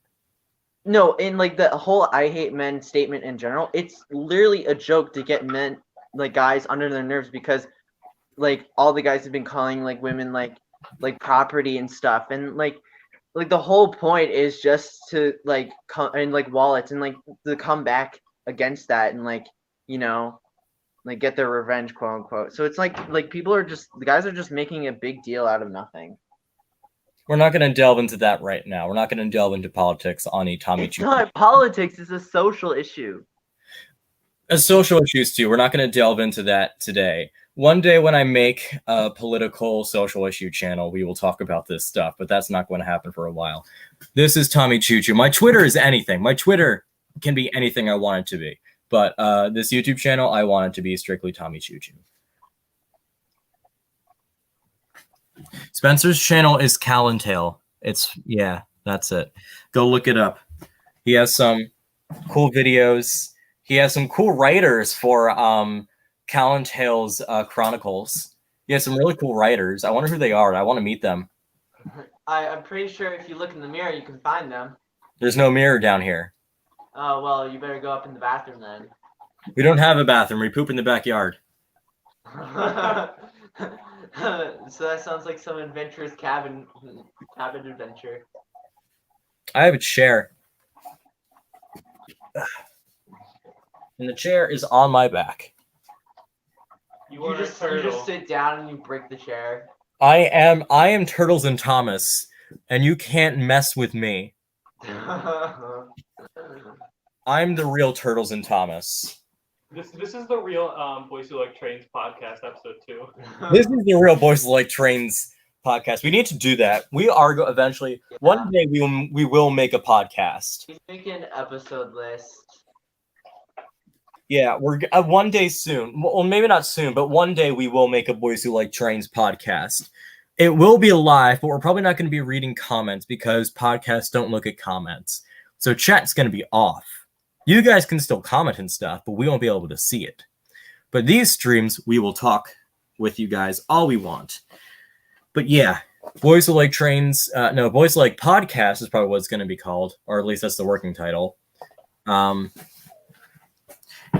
No, in like the whole "I hate men" statement in general, it's literally a joke to get men, like guys, under their nerves because, like, all the guys have been calling like women like property and stuff, and like the whole point is just to like come and like wallets and like to come back against that and like like get their revenge, quote unquote. So it's like people are just the guys are just making a big deal out of nothing. We're not going to delve into that right now. We're not going to delve into politics on a Tommy It's Chu. not politics; it's a social issue. Social issues too. We're not going to delve into that today. One day when I make a political social issue channel, we will talk about this stuff, but that's not going to happen for a while. This is Tommy Choo Choo. My Twitter is anything. My Twitter can be anything I want it to be. But this YouTube channel, I want it to be strictly Tommy Choo Choo. Spencer's channel is Calentale. Yeah, that's it. Go look it up. He has some cool videos. He has some cool writers for Calentale's Chronicles. He has some really cool writers. I wonder who they are. I want to meet them. I'm pretty sure if you look in the mirror, you can find them. There's no mirror down here. Oh, well, you better go up in the bathroom then. We don't have a bathroom. We poop in the backyard. So that sounds like some adventurous cabin adventure. I have a chair. And the chair is on my back. You just sit down and you break the chair. I am Turtles and Thomas, and you can't mess with me. I'm the real Turtles and Thomas. This is the real Boys Who Like Trains podcast episode 2. This is the real Boys Who Like Trains podcast. We need to do that. We are eventually. Yeah. One day we will make a podcast. He's making an episode list. Yeah, we're one day soon. Well, maybe not soon, but one day we will make a Boys Who Like Trains podcast. It will be live, but we're probably not going to be reading comments because podcasts don't look at comments. So chat's going to be off. You guys can still comment and stuff, but we won't be able to see it. But these streams, we will talk with you guys all we want. But yeah, Boys Who Like Trains, Boys Who Like Podcast is probably what it's going to be called, or at least that's the working title.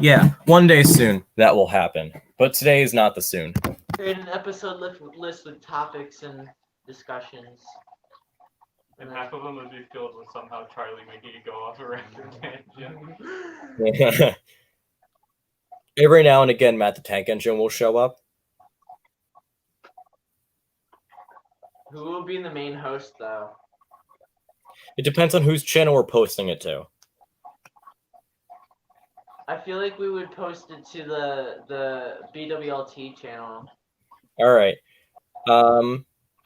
Yeah, one day soon that will happen. But today is not the soon. Create an episode list with topics and discussions. And half of them would be filled with somehow Charlie making it go off a random tangent. Every now and again, Matt the Tank Engine will show up. Who will be the main host, though? It depends on whose channel we're posting it to. I feel like we would post it to the BWLT channel. All right.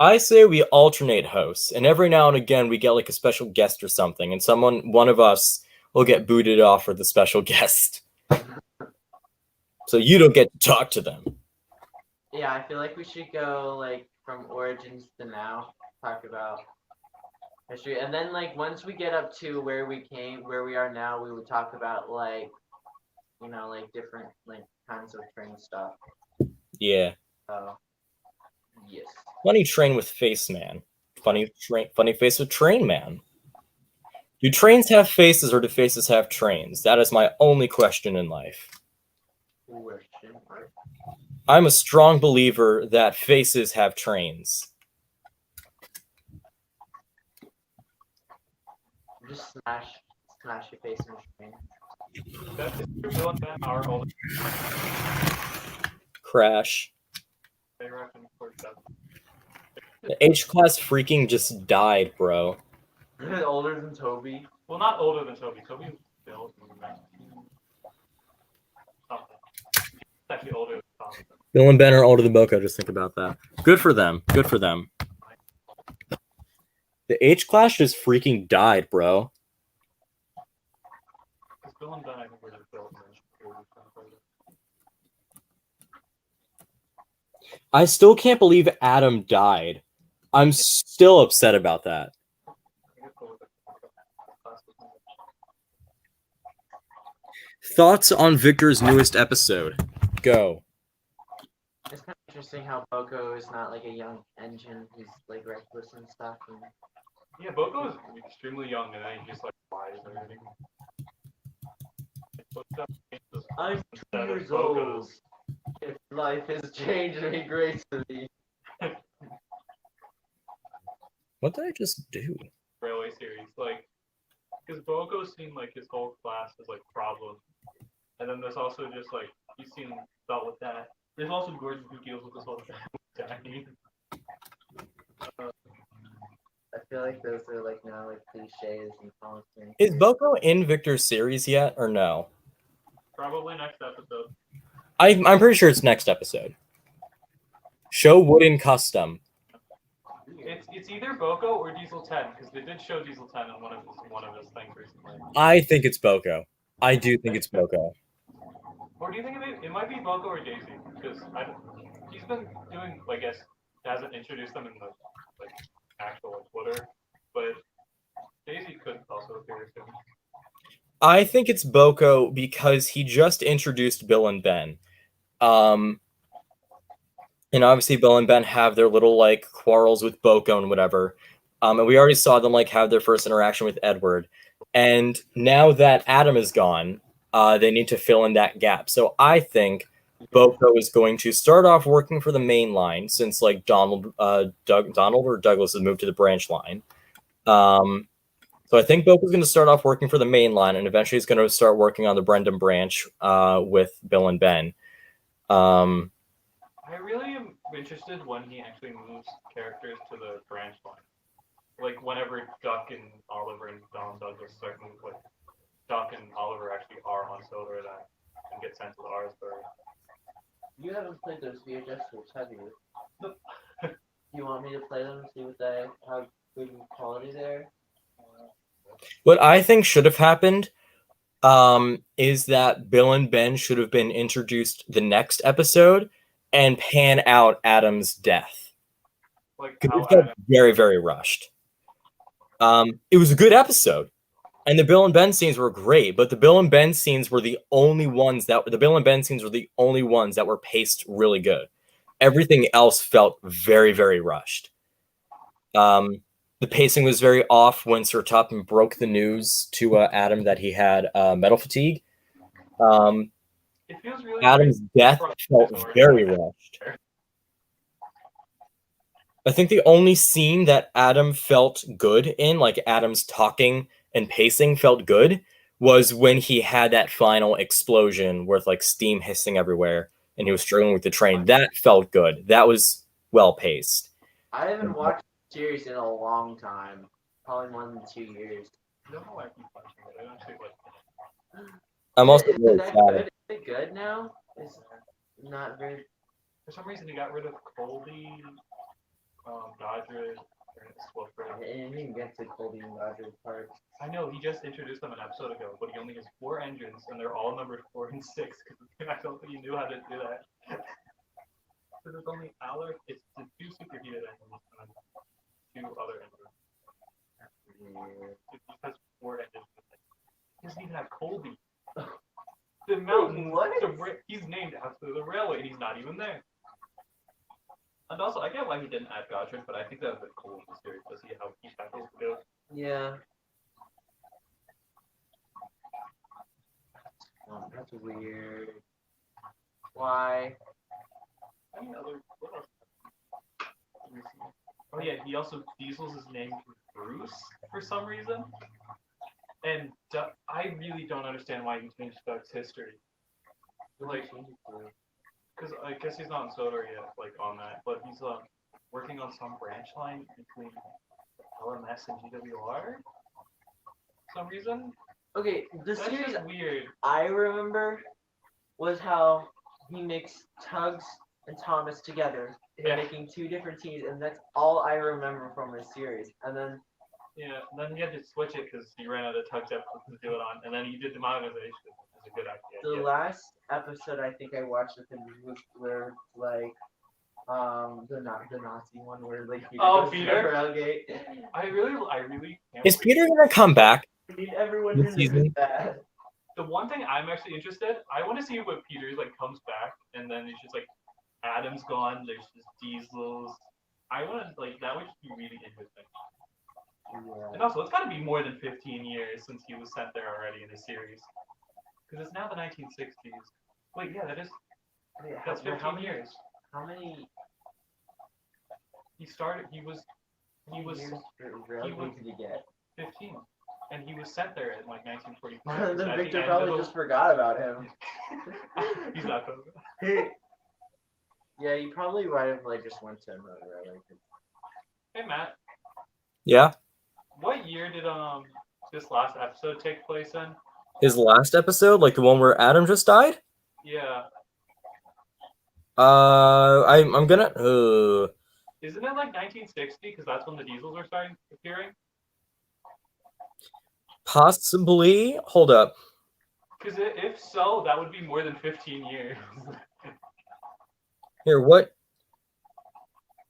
I say we alternate hosts, and every now and again we get like a special guest or something, and one of us will get booted off for the special guest. So you don't get to talk to them. Yeah, I feel like we should go like from origins to now, talk about history, and then like once we get up to where we are now, we would talk about like, like different like kinds of train stuff. Yeah. Yes. Funny train with face man. Funny face with train man. Do trains have faces or do faces have trains? That is my only question in life. I'm a strong believer that faces have trains. Just smash your face in the train. That's Bill and Ben are older. Crash. They reckon for stuff. The H-Class freaking just died, bro. Older than Toby. Well, not older than Toby. Toby was built in 19 something. It's actually older than Thompson. Bill and Ben are older than Boko, just think about that. Good for them. Good for them. The H-Class just freaking died, bro. Because Bill and Ben, I think, were just built in I still can't believe Adam died. I'm still upset about that. Thoughts on Victor's newest episode? Go. It's kind of interesting how Boko is not like a young engine. He's like reckless and stuff. And... Yeah, Boko is extremely young, and then he just like flies and everything. I'm 2 years old. If life has changed me gracefully. What did I just do? Railway series, like, because Bogo's seen like his whole class as like problems, and then there's also just like he's seen dealt with that. There's also Gordon who deals with this whole thing. I feel like those are like now like cliches and politics. Is Boko in Victor's series yet, or no? Probably next episode. I'm pretty sure it's next episode. Show Wooden Custom. It's either Boko or Diesel 10, because they did show Diesel 10 in one of his things recently. I think it's Boko. I do think it's Boko. Or do you think it might be Boko or Daisy? Because he's been doing, I guess, hasn't introduced them in the like actual Twitter, but Daisy could also appear soon. I think it's Boko because he just introduced Bill and Ben. And obviously Bill and Ben have their little like quarrels with Boko and whatever. And we already saw them like have their first interaction with Edward. And now that Adam is gone, they need to fill in that gap. So I think Boko is going to start off working for the main line since like Donald or Douglas has moved to the branch line. So I think Boko's going to start off working for the main line, and eventually he's going to start working on the Brendan branch with Bill and Ben. I really am interested when he actually moves characters to the branch line. Like whenever Duck and Oliver and Donald Douglas start moving, like Duck and Oliver actually are on Silver then and get sent to the Arsbury. You haven't played those VHS games, have you? You want me to play them and see what they have good quality there? What I think should have happened is that Bill and Ben should have been introduced the next episode and pan out Adam's death. Like Because it felt very, very rushed. It was a good episode. And the Bill and Ben scenes were great, but the Bill and Ben scenes were the only ones that were paced really good. Everything else felt very, very rushed. The pacing was very off when Sir Topham broke the news to Adam that he had metal fatigue. It feels really Adam's death felt very rushed. I think the only scene that Adam felt good in, like Adam's talking and pacing felt good, was when he had that final explosion with like steam hissing everywhere and he was struggling with the train. That felt good. That was well paced. I haven't watched the series in a long time. Probably more than 2 years. I don't know why I keep watching it. I actually like. I'm also Is really that sad. good? Is it good now? It's not very. For some reason, they got rid of Colby, Dodger, and Swiffer. I didn't even get to Colby and Dodger's part. I know he just introduced them an episode ago, but he only has 4 engines, and they're all numbered 4 and 6. Because I don't think he knew how to do that. Because it's only it's the 2 superheated engines and 2 other engines. It just has 4 engines. He doesn't even have Colby. The mountain. What? He's named after the railway, and he's not even there. And also, I get why he didn't add Godric, but I think that would be cool in the series to see how he tackles the go. Yeah. Oh, that's weird. Why? Any other? What else? Let me see. Oh yeah, he also Diesel's his name Bruce for some reason, and I really don't understand why he changed Doug's history. Like, because I guess he's not in Soda yet, like on that, but he's working on some branch line between LMS and GWR. For some reason. Okay, the That's series just weird. I remember was how he mixed Tugs and Thomas together, Yeah. making 2 different teams, and that's all I remember from the series. And then Yeah, and then he had to switch it because he ran out of Tugs episodes to do it on, and then he did demonetization, which is a good idea. the last episode I think I watched with him was where like the Nazi one where like Peter goes to Peter? the railgate. I really can't Is wait. Peter gonna come back? I mean, everyone This who's season? bad. The one thing I'm actually interested, I want to see what Peter's like comes back, and then it's just like Adam's gone. There's just Diesel's. I want to like that would just be really interesting. Yeah. And also, it's got to be more than 15 years since he was sent there already in the series, because it's now the 1960s. Wait, yeah, that is. That's 15 years. How many He started. He was years for railgate did he get? 15, and he was sent there in like 1945. Then so at Victor the probably end of just forgot about him. He's not coming. Yeah, you probably might have like just went to another railway. Hey Matt, Yeah. what year did this last episode take place in? His last episode, like the one where Adam just died? Yeah. I'm gonna. Isn't it like 1960? Because that's when the Diesels are starting appearing. Possibly. Hold up. Because if so, that would be more than 15 years. Here, what?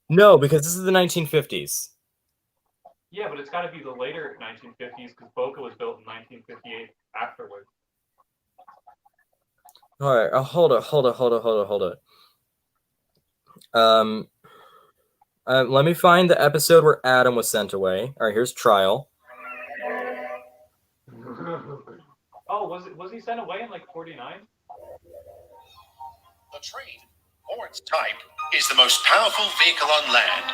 No, because this is the 1950s. Yeah, but it's got to be the later 1950s because Boca was built in 1958 afterwards. All right, hold it. Let me find the episode where Adam was sent away. All right, here's trial. Oh, was he sent away in like 49? The train, or its type, is the most powerful vehicle on land.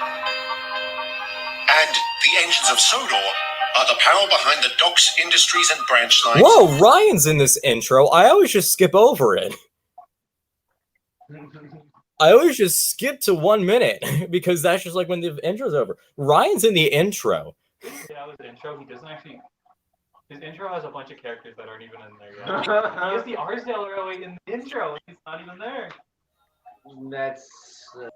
And the engines of Sodor are the power behind the docks, industries, and branch lines. Whoa, Ryan's in this intro. I always just skip over it. I always just skip to 1 minute because that's just like when the intro's over. Ryan's in the intro. Yeah, that was the intro. He doesn't actually. His intro has a bunch of characters that aren't even in there yet. He has the Arsdale Railway in the intro. He's not even there. That's Also,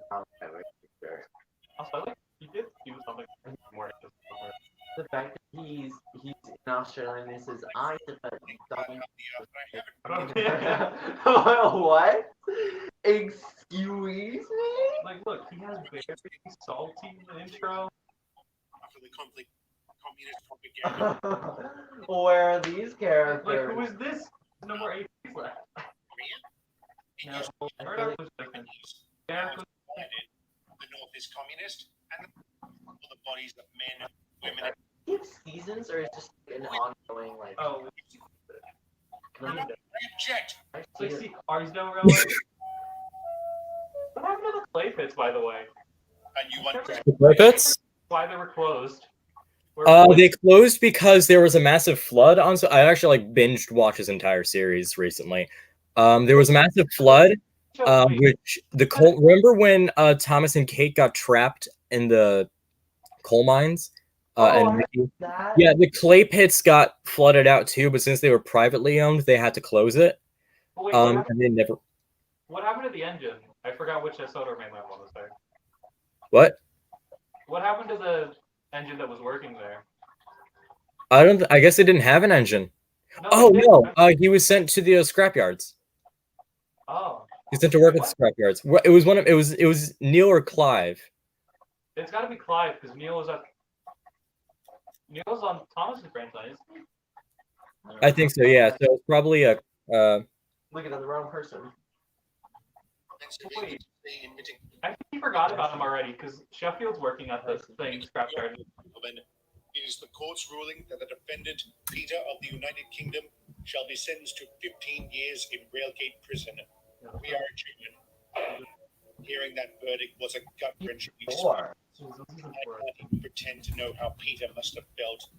I like he did do something more interesting. the fact that he's in Australia and this is I what? Excuse me? Like, look, he has very salty in the intro. After the conflict, communist propaganda. Where are these characters? Like, who is this? No more AP left. In No, East I heard it was different. Yeah, the North is communist, and all the bodies of men, women, Do you have seasons or is it just an ongoing like? oh, I object. like, see, Arsdale Railway. What happened to the clay pits, by the way? And you want to The clay pits? Why they were closed? They closed because there was a massive flood on. So I actually like binged watched this entire series recently. There was a massive flood, which the coal. Remember when Thomas and Kate got trapped in the coal mines? And that. yeah, the clay pits got flooded out too. But since they were privately owned, they had to close it. Wait, And they never. what happened to the engine? I forgot which soda mainland one was there. What? What happened to the engine that was working there? I don't. I guess they didn't have an engine. No, Oh they did. no! He was sent to the scrapyards. Oh. He was sent to work at the scrapyards. It was one of. It was Neil or Clive. It's got to be Clive because Neil's on Thomas's franchise. I think so. Yeah. So it's probably a. Looking at the wrong person. Wait. I think he forgot about him already because Sheffield's working at this thing, scrapyard. It is the court's ruling that the defendant, Peter of the United Kingdom, shall be sentenced to 15 years in Railgate Prison. We are adjourned. Hearing that verdict was a gut-wrenching experience. I can't even pretend to know how Peter must have felt.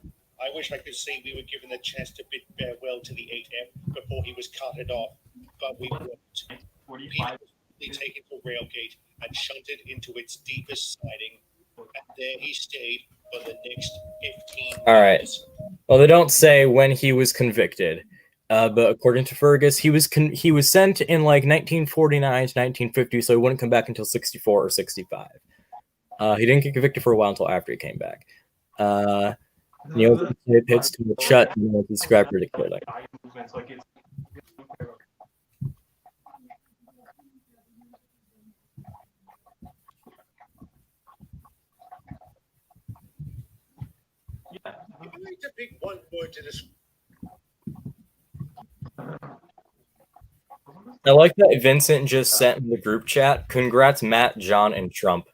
I wish I could say we were given the chance to bid farewell to the 8M before he was carted off, but we weren't. Peter was taken to Railgate and shunted into its deepest siding, and there he stayed for the next 15 All right. years. Well, they don't say when he was convicted, but according to Fergus, he was sent in like 1949 to 1950, so he wouldn't come back until 64 or 65. He didn't get convicted for a while until after he came back. Neil pits to shut the scrapper to kill him. If you need to pick one word to describe I like that Vincent just sent in the group chat. Congrats, Matt, John, and Trump.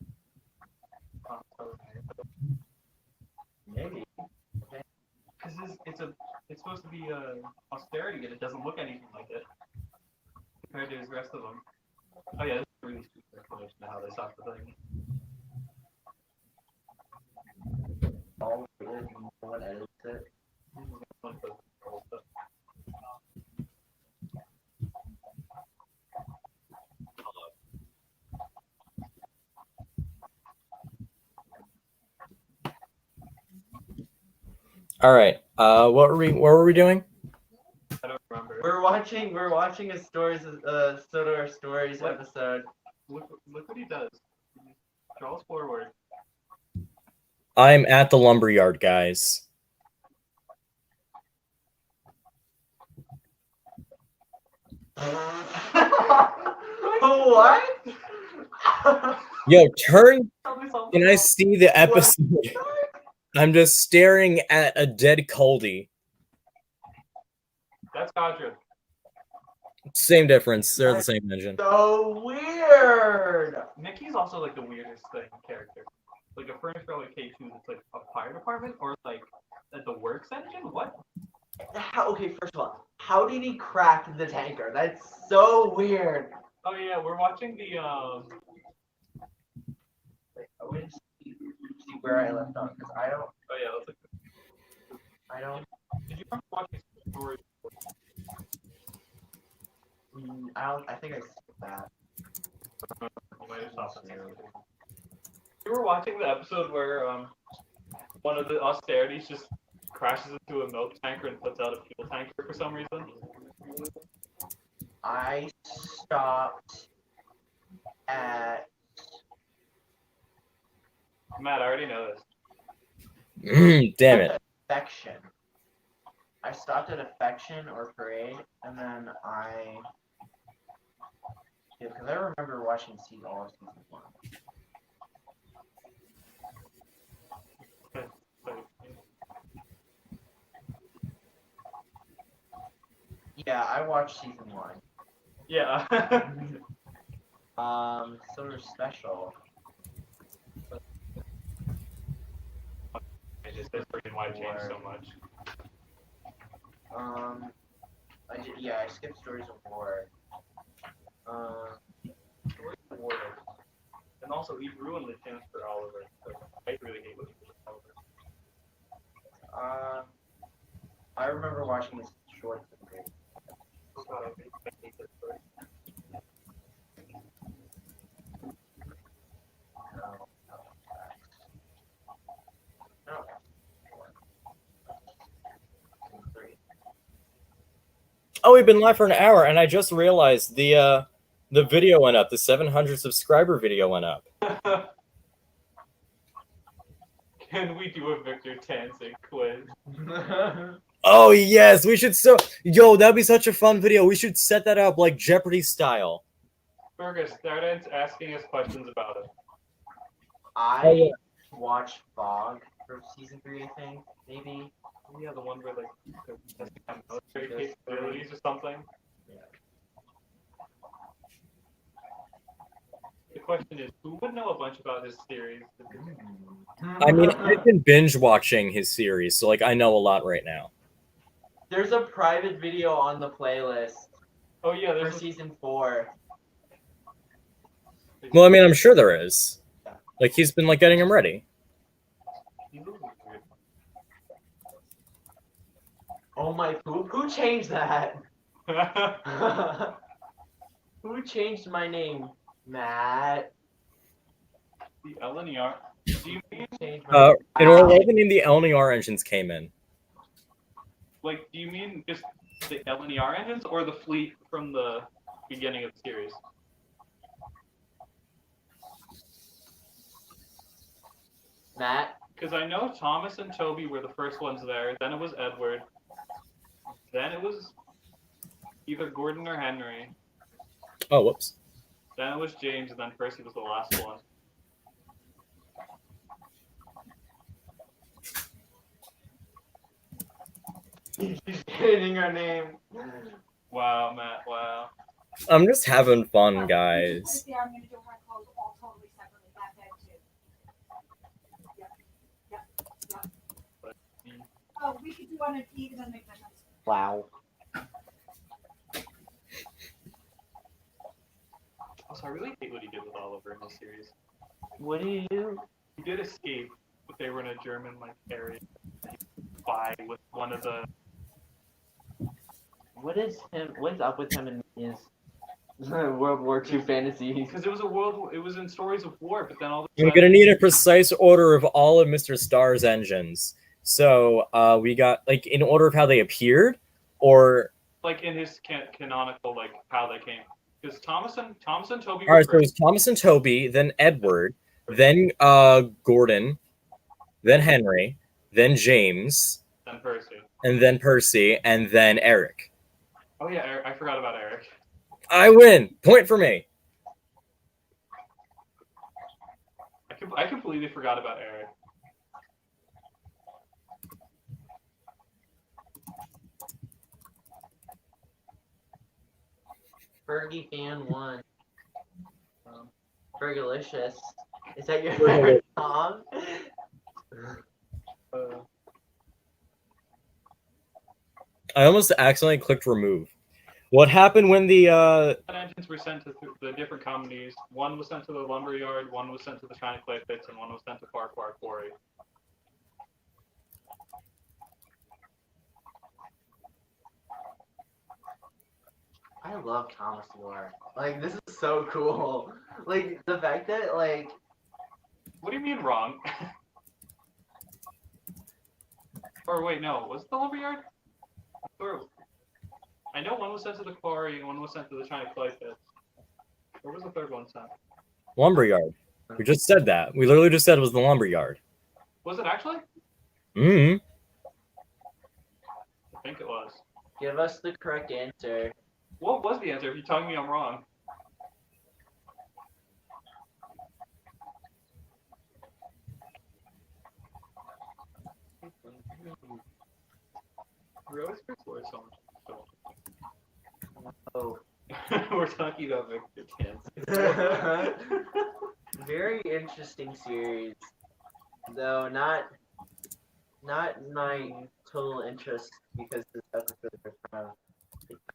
Maybe. Because it's supposed to be austerity, and it doesn't look anything like it compared to the rest of them. Oh yeah, this is really stupid explanation of how they stopped the thing. All weird, no one edits it. All right. What were we doing? I don't remember. We're watching a Soda Stories episode. Look what he does. He draws forward. I'm at the lumberyard, guys. What? Yo, turn. Can I see the episode? I'm just staring at a dead Coldy. That's Godric. Same difference. They're the same engine. So weird. Mickey's also like the weirdest thing character. Like a furnace girl like K2 that's like a fire department or like at the works engine? What? Okay, first of all, how did he crack the tanker? That's so weird. Oh yeah, we're watching the Wait, I want to see where I left off because I don't. oh yeah, let's look. I don't. Did you remember watching story? I think I skipped that. You might have stopped it. You were watching the episode where one of the austerities just crashes into a milk tanker and puts out a fuel tanker for some reason. I stopped at. Matt, I already know this. Damn it. Affection. I stopped at Affection or Parade, and then yeah, because I remember watching all of season 1. Yeah, I watched season 1. Yeah. Sort of special. There's a reason why it changed so much. I skipped Stories of War. Stories of War. And also, he ruined the chance for Oliver. So I really hate what he did with Oliver. I remember watching his shorts in grade. Oh god, I hate this story. No. No. Three. Oh, we've been live for an hour, and I just realized the video went up. The 700 subscriber video went up. Can we do a Victor Tanzing quiz? Oh yes, we should yo, that'd be such a fun video. We should set that up like Jeopardy style. Fergus, start asking us questions about it. I watched Fog for season 3, I think. Maybe. Yeah, the one where like they're testing on military capabilities or something. Yeah. The question is, who would know a bunch about his series? I mean, I've been binge watching his series, so like I know a lot right now. There's a private video on the playlist Oh yeah, for there's season 4. Well, I mean, I'm sure there is. Like he's been like getting him ready. Oh my poop! Who changed that? Who changed my name? Matt. The LNER. Do you mean Changed my In order 11, the LNR engines came in. like? Do you mean just the LNER engines or the fleet from the beginning of the series? Matt. Because I know Thomas and Toby were the first ones there. Then it was Edward. Then it was either Gordon or Henry. Oh, whoops. Then it was James, and then Percy was the last one. She's changing her name. Wow, Matt. Wow. I'm just having fun, guys. I'm going to do her clothes all totally separately. That bed too. Yep. Oh, we could do on a even doesn't make that nice. Wow. Also, I really hate what he did with Oliver in this series. What do you do? He did escape, but they were in a German like area. Spy with one of the. What is up with him in his World War II fantasies? Because it was in stories of war, but then all of a I'm sudden. gonna need a precise order of all of Mr. Starr's engines. So we got like in order of how they appeared, or Like in his canonical, like how they came. Because Thomas and Toby. all right. So it was Thomas and Toby, then Edward, then Gordon, then Henry, then James, Then Percy. and then Percy, and then Eric. Oh yeah, I forgot about Eric. I win. Point for me. I completely forgot about Eric. Fergie fan 1. Fergalicious. Is that your favorite song? I almost accidentally clicked remove. What happened when the Engines were sent to the different companies. One was sent to the lumberyard, one was sent to the shiny clay pits, and one was sent to Farquhar Quarry. I love Thomas More. Like, this is so cool. Like, the fact that, like... What do you mean wrong? Or wait, no. Was it the lumberyard? Or, I know one was sent to the quarry and one was sent to the shiny clay pits. Where was the third one sent? lumberyard. We just said that. We literally just said it was the lumberyard. Was it actually? Mm-hmm. I think it was. Give us the correct answer. What was the answer? If you're telling me I'm wrong. We always explore so much. Oh. We're talking about Victor Tanzing. Very interesting series. Though not my total interest because this episode was kind of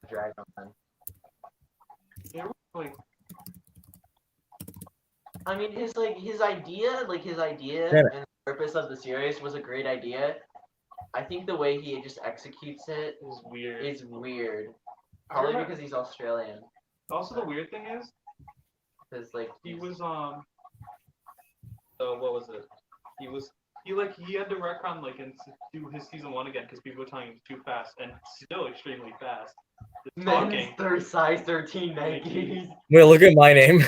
drag on. They were like I mean, his idea, Damn it. and the purpose of the series was a great idea. I think the way he just executes it It was weird. is weird. I Probably remember- because he's Australian. Also, the weird thing is, Because like he was what was it? He had to retcon and do his season 1 again because people were telling him too fast and still extremely fast. Just men's talking. third size 13 Nikes. Wait, look at my name.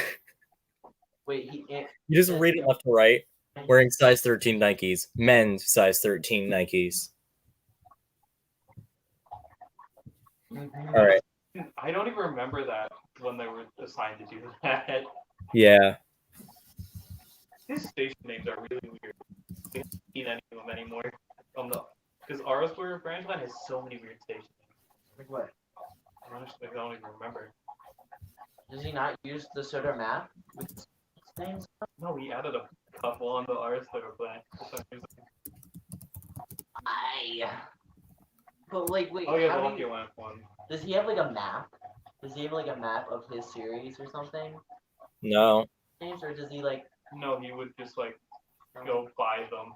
Wait, he You just read it left to right. Wearing size 13 Nikes. Men's size 13 Nikes. All right. I don't even remember that when they were assigned to do that. Yeah. His station names are really weird. I haven't seen any of them anymore. Because Arsware Branchline has so many weird station names. Like what? Honestly, I don't even remember. Does he not use the Soda map with his names? No, he added a couple on the Arsware plan for some reason. But like, wait, Oh yeah, the how do Lucky you, Lamp one. does he have like a map? Does he have like a map of his series or something? No. Names, or does he like? No, he would just go buy them.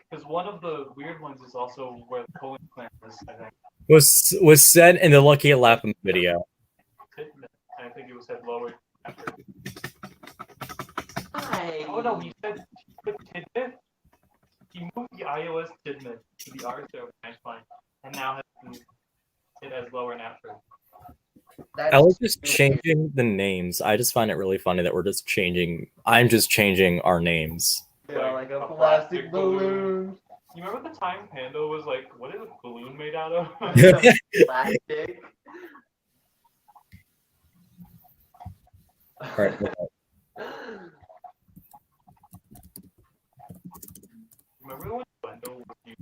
Because one of the weird ones is also where the Cohen clan is, I think. Was said in the Lucky Lapham video. I think it was said lower. Hi. Oh no, he said he put Tidbit. He moved the iOS Tidbit to the Arsware Branchline, and now has it as lower Napster. That's I like just stupid. changing the names. I just find it really funny that I'm just changing our names. Yeah, like a plastic balloon. You remember the time Panda was like, what is a balloon made out of? Plastic. Right. Remember when Wendell was used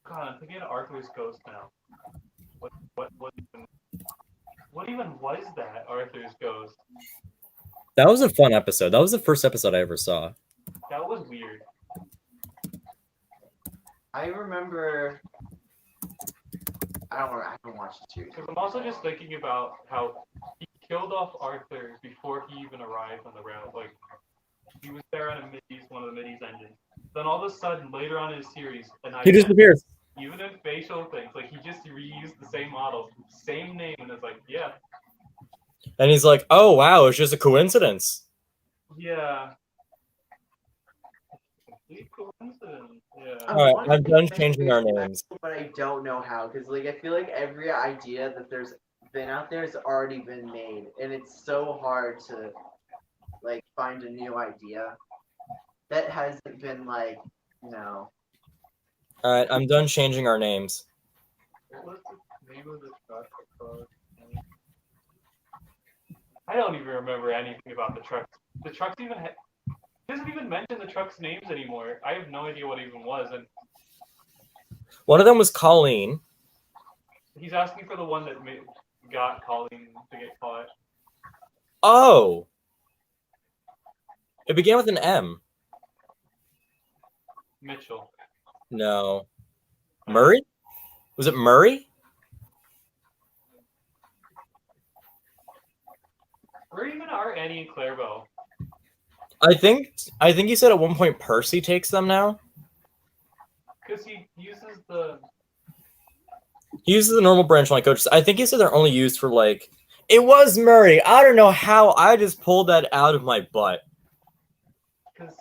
God, I'm thinking of Arthur's Ghost now. What even was that, Arthur's Ghost? That was a fun episode. That was the first episode I ever saw. That was weird. I remember. I don't watch the series. Because I'm also just thinking about how he killed off Arthur before he even arrived on the rail. He was there on one of the Middies engines. Then all of a sudden, later on in the series, He disappears. even in facial things, he just reused the same model, same name, and it's yeah. And he's like, oh, wow, it's just a coincidence. Yeah. Complete coincidence. Yeah. All right, I'm done changing our names. But I don't know how, because I feel like every idea that there's been out there has already been made, and it's so hard to find a new idea that hasn't been All right, I'm done changing our names. What was the name of the truck? I don't even remember anything about the trucks. The trucks he doesn't even mention the trucks' names anymore. I have no idea what it even was, and One of them was Colleen. he's asking for the one that got Colleen to get caught. Oh. It began with an M. Mitchell. No. Murray? Was it Murray? Where even are Annie and Clairville? I think he said at one point Percy takes them now. Because he uses He uses the normal branch line coaches. I think he said they're only used for it was Murray. I don't know how. I just pulled that out of my butt. Because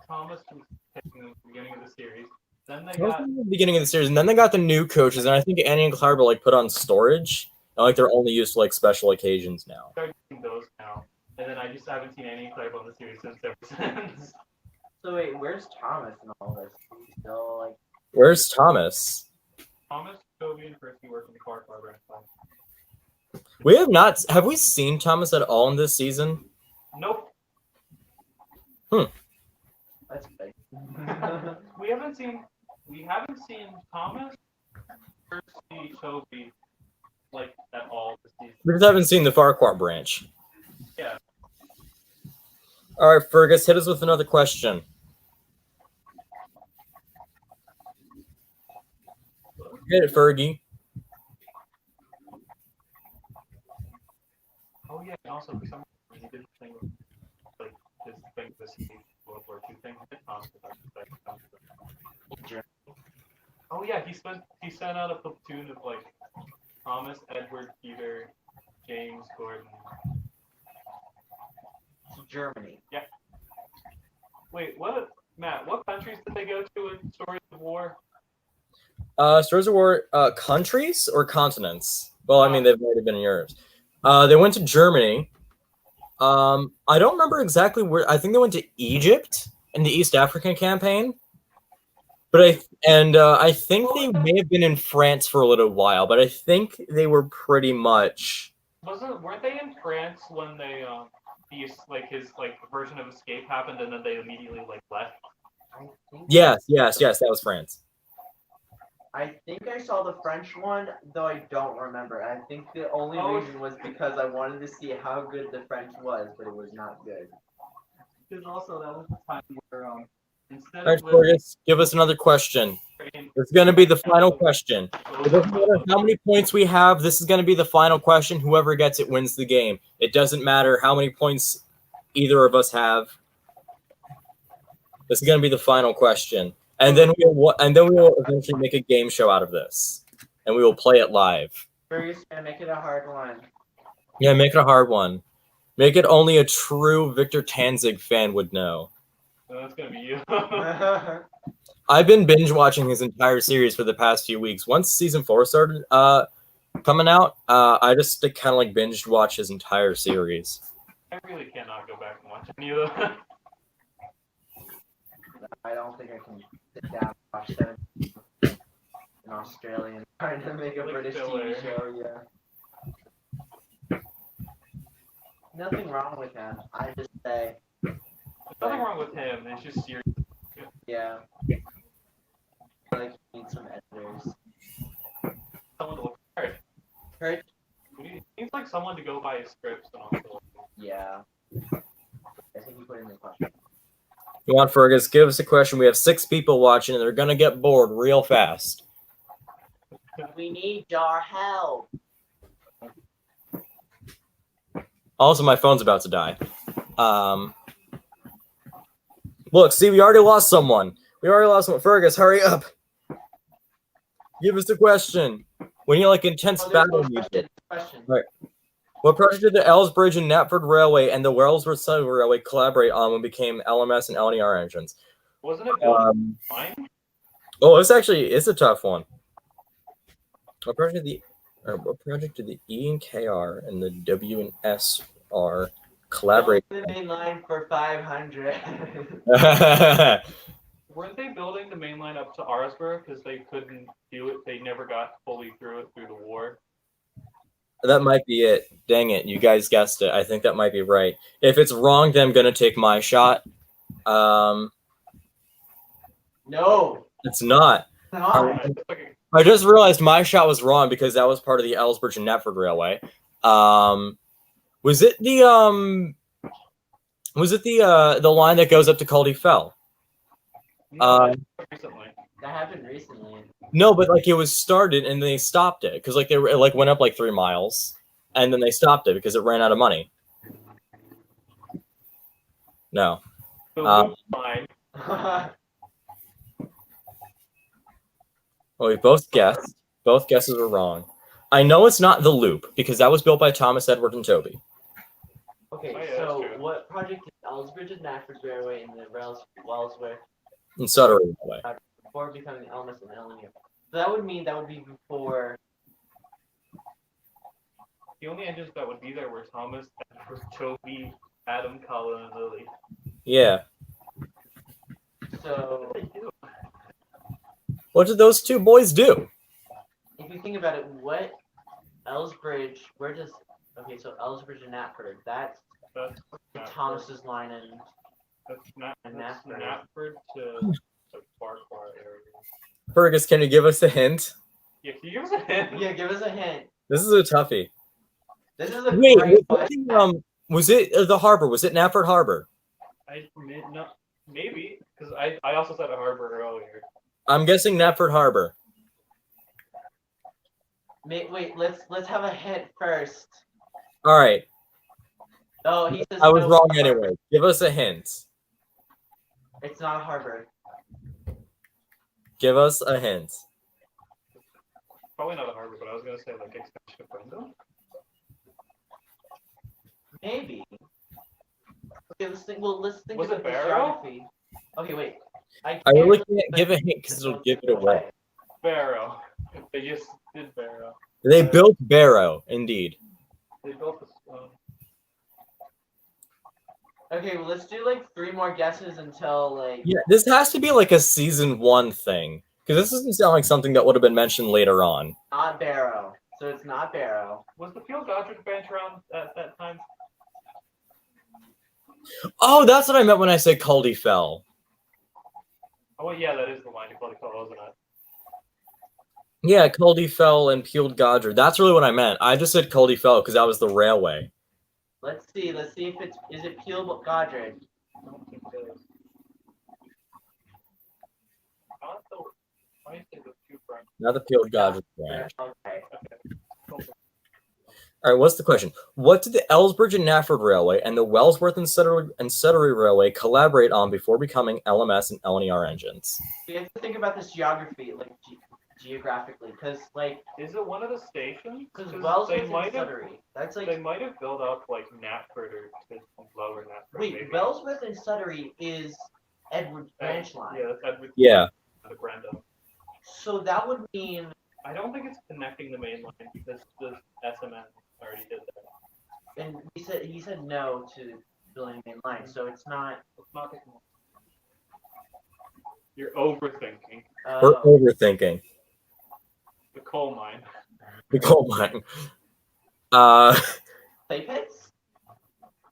Thomas was taking them at the beginning of the series. Then they That was got in the beginning of the series, and then they got the new coaches, and I think Annie and Clark were put on storage. And they're only used for special occasions now. started using those now. And then I just haven't seen any Clairville on the series ever since. So wait, where's Thomas in all this? He's still Where's Thomas? Thomas, Toby, and Percy work in the Clark Bar branch line. We have not. Have we seen Thomas at all in this season? Nope. that's big. We haven't seen Thomas, Percy, Toby, at all this season. We just haven't seen the Farquhar branch. Yeah. All right, Fergus, hit us with another question. Hit it, Fergie. yeah, and also for some reason he did the thing with, like, his thing, this World War II thing. Oh yeah, he sent out a platoon of like Thomas, Edward, Peter, James, Gordon. To Germany. Yeah. Wait, what? Matt, what countries did they go to in Stories of War? Stories of War, countries or continents? Well, I mean, they've already been in Europe. They went to Germany. I don't remember exactly where. I think they went to Egypt in the East African campaign. But I think they may have been in France for a little while. But I think they were pretty much. Weren't they in France when they his version of Escape happened and then they immediately like left? Yes, that was France. I think I saw the French one, though I don't remember. I think the only reason was because I wanted to see how good the French was, but it was not good. Because also that was the time where instead All right, Fergus, give us another question. It's going to be the final question. It doesn't matter how many points we have. This is going to be the final question. Whoever gets it wins the game. It doesn't matter how many points either of us have. This is going to be the final question, and then we will eventually make a game show out of this, and we will play it live. Fergus, gonna make it a hard one. Yeah, make it a hard one. Make it only a true Victor Tanzig fan would know. No, that's gonna be you. I've been binge watching his entire series for the past few weeks. Once season 4 started coming out, I just kind of like binged watch his entire series. I really cannot go back and watch any of them. I don't think I can sit down and watch 7 in Australian trying to make a Like British filler. TV show, yeah. Nothing wrong with him. I just say, There's nothing wrong with him. It's just serious. yeah. Like, he needs some editors. Someone to look hard. Hurt? He seems like someone to go by his scripts and also. Yeah. I think he put in the question. Come on, Fergus, give us a question. We have 6 people watching, and they're going to get bored real fast. We need your help. Also, my phone's about to die. Look, see, we already lost someone. Fergus, hurry up. Give us the question. We need like intense battle music. Question. Right. What project did the Ellsbridge and Knapford Railway and the Wellsworth Southern Railway collaborate on when it became LMS and LNER engines? Wasn't it built fine? Oh, it's a tough one. What project did the E and KR and the W and SR collaborate? The main line for 500. Weren't they building the main line up to Arsburg because they couldn't do it? They never got fully through it through the war. That might be it. Dang it, you guys guessed it. I think that might be right. If it's wrong, then I'm gonna take my shot. No. It's not. No. I just realized my shot was wrong because that was part of the Ellsbridge and Knapford Railway. Was it the line that goes up to Caldy Fell? Recently. That happened recently. No, but like it was started and they stopped it because like they were like went up like 3 miles and then they stopped it because it ran out of money. No. So fine. Well, we both guessed. Both guesses were wrong. I know it's not the Loop because that was built by Thomas, Edward, and Toby. Okay, Oh, yeah, so that's true. what project did Ellsbridge and Knapford Railway and the Wellsworth And Sutter Railway. before becoming Elmas and Ellinger? So that would mean that would be before. The only engines that would be there were Thomas, Edward, Toby, Adam, Colin, and Lily. Yeah. So What did those 2 boys do? if you think about it, what Ellsbridge? Where does? Okay, so Ellsbridge and Knapford. That's That's Thomas's line and That's not And that's Knapford. Knapford to the far area. Fergus, can you give us a hint? Yeah, can you give us a hint? yeah. Give us a hint. This is a toughie. This is a Wait, great question. was it the harbor? Was it Knapford Harbor? Maybe because I also said a harbor earlier. I'm guessing Knapford Harbor. Wait, let's have a hint first. All right. Oh, he says I was no wrong harbor. anyway. Give us a hint. It's not a harbor. Give us a hint. Probably not a harbor, but I was gonna say like extension of Brenda. Maybe. Okay, let's think. Well, let's think Was about it the Barrow? geography. Okay, wait. I really can't give a hint because it'll give it away. Barrow. They just did Barrow. They built Barrow, indeed. They built this. Okay, well, let's do like 3 more guesses until like. Yeah, this has to be like a season 1 thing because this doesn't sound like something that would have been mentioned later on. Not Barrow. So it's not Barrow. Was the Peel Godric branch around at that time? Oh, that's what I meant when I said Caldy Fell. Oh, well, yeah, that is the line you called it, wasn't it? Yeah, Caldy Fell and Peeled Godric. That's really what I meant. I just said Caldy Fell because that was the railway. Let's see. Let's see if is it Peel Godric? I don't think it is. Not the. Why is it the two branch? Not the Peeled Godric branch. Okay. Cool. All right, what's the question? What did the Ellsbridge and Nafford Railway and the Wellsworth and Sudbury Railway collaborate on before becoming LMS and LNER engines? We have to think about this geography, like geographically, because like. Is it one of the stations? Because they Wellsworth and might have. Sudbury. That's like. They might have built up like Knapford or to lower Knapford. Wait, maybe. Wellsworth and Sudbury is Edward's branch line. Yeah, that's Edward. Yeah. The Brenda. So that would mean. I don't think it's connecting the main line because the SMN already did that. And he said no to building a main line, so it's not. It's not. You're overthinking. We're overthinking. The coal mine. The coal mine. Clay pits?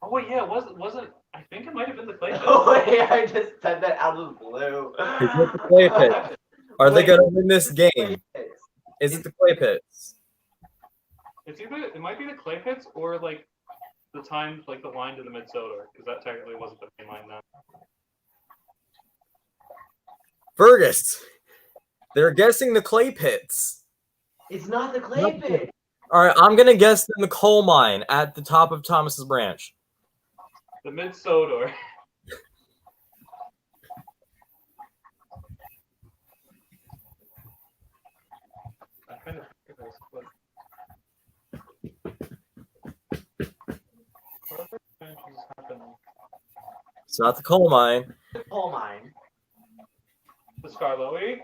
Oh wait, yeah, it wasn't. I think it might have been the clay pit. Oh wait, I just said that out of the blue. Is it the clay pits? Are they going to win this game? Clay pits. Is it the clay pits? It's either it might be the clay pits or like the time like the line to the mid Sodor because that technically wasn't the main line then. Fergus, they're guessing the clay pits. It's not the clay pit. All right, I'm going to guess the coal mine at the top of Thomas's branch. The mid Sodor. I kind of think it was, but what other branches happen? It's not the coal mine. The coal mine. The Scarloey?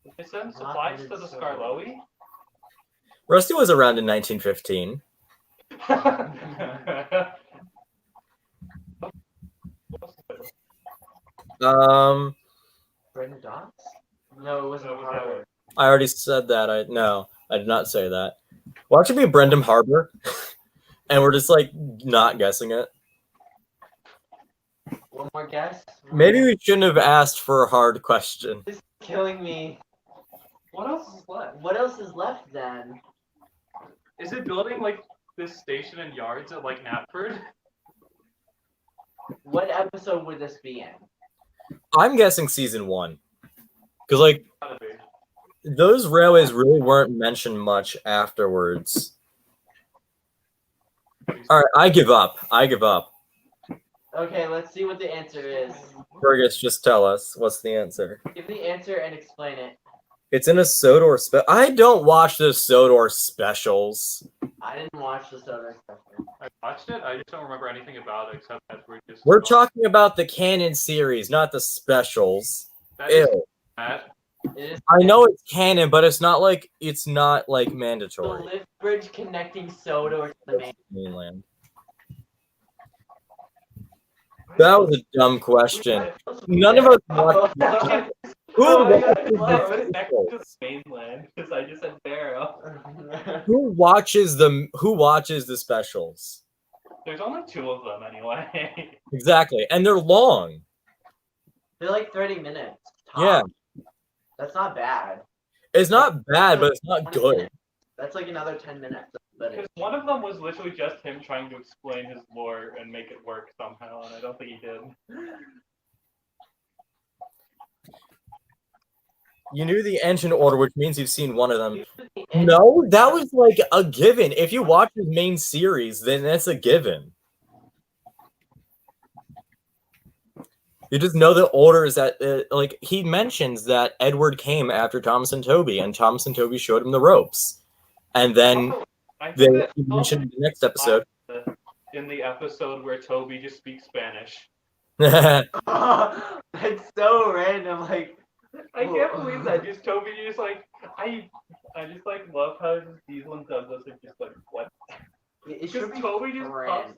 Did they send supplies to the Scarloey? Rusty was around in 1915. Brenda Dots? No, it wasn't No, it was Harbor. I already said that. I did not say that. Watch it be Brendan Harbor, and we're just like not guessing it. One more guess? Maybe we shouldn't have asked for a hard question. This is killing me. What else is left? What else is left then? Is it building like this station and yards at like Knapford? What episode would this be in? I'm guessing season 1, because like Gotta be. those railways really weren't mentioned much afterwards. All right, I give up. Okay, let's see what the answer is. Fergus, just tell us what's the answer. Give the answer and explain it. It's in a Sodor I don't watch the Sodor specials. I didn't watch the Southern Special. I watched it. I just don't remember anything about it except that We're talking about the canon series, not the specials. That is Ew. bad. It is I know it's canon, but it's not like the mandatory. lift bridge connecting Sodor to the main. Mainland. That was a dumb question. None of us watched. Who watches Next the to mainland because I just said Barrow. Who watches the specials? There's only 2 of them anyway. Exactly, and they're long. They're like 30 minutes. Yeah. That's not bad. It's not bad, but it's not good. That's like another 10 minutes. Because one of them was literally just him trying to explain his lore and make it work somehow, and I don't think he did. You knew the engine order, which means you've seen one of them. No, that was like a given. If you watch his main series, then that's a given. You just know the order is that, like, he mentions that Edward came after Thomas and Toby, and Thomas and Toby showed him the ropes. And then they mentioned in the next episode. In the episode where Toby just speaks Spanish. That's so random. Like, I can't believe that. Just Toby, just like I just like love how just Diesel and Douglas are just like what? it should be Toby just random.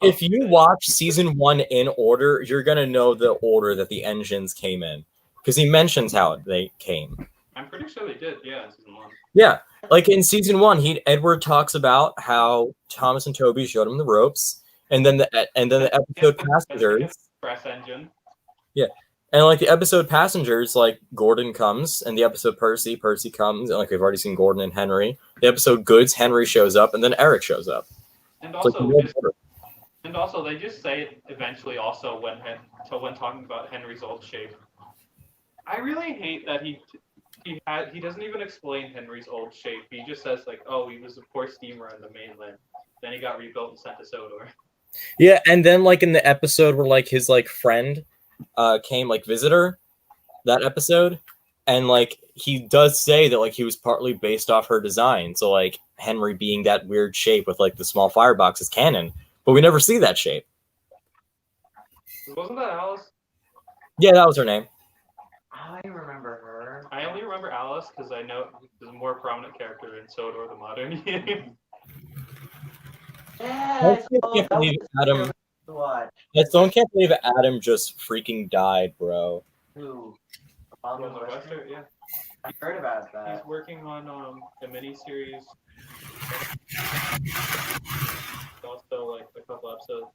If you watch season 1 in order, you're gonna know the order that the engines came in, because he mentions how they came. I'm pretty sure they did. Yeah, in season 1. Yeah, like in season 1, Edward talks about how Thomas and Toby showed him the ropes, and then the episode Passengers. Express engine. Yeah, and like the episode Passengers, like Gordon comes, and the episode Percy comes, and like we've already seen Gordon and Henry. The episode Goods, Henry shows up, and then Eric shows up. And It's also, like, and also, they just say it eventually. Also, when talking about Henry's old shape, I really hate that he doesn't even explain Henry's old shape. He just says like, oh, he was a poor steamer on the mainland. Then he got rebuilt and sent to Sodor. Yeah, and then like in the episode where like his like friend came, like visitor, that episode, and like he does say that like he was partly based off her design. So like Henry being that weird shape with like the small firebox is canon, but we never see that shape. Wasn't that Alice? Yeah, that was her name. I remember her. I only remember Alice because I know she's a more prominent character in Sodor the modern game. Yes. I still can't believe Adam just freaking died, bro. Who? Yeah. I heard about that. He's working on a miniseries. Also, like a couple episodes.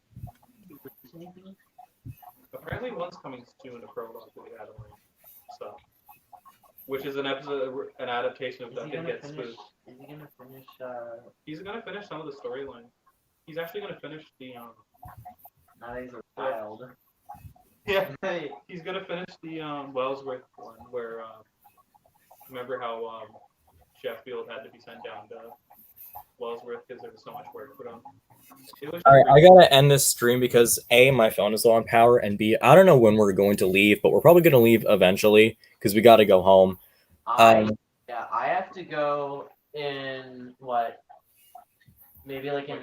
Apparently, one's coming soon. A prologue to the Adam Ring stuff, which is an adaptation of Duncan Gets Spooked. Is he gonna finish? He's gonna finish some of the storyline. He's actually gonna finish the Now that he's a child. Yeah, he's gonna finish the Wellsworth one where remember how Sheffield had to be sent down to Wellsworth because there was so much work put on. All right, I gotta end this stream because A, my phone is low on power, and B, I don't know when we're going to leave, but we're probably gonna leave eventually because we gotta go home. I have to go in what? Maybe like in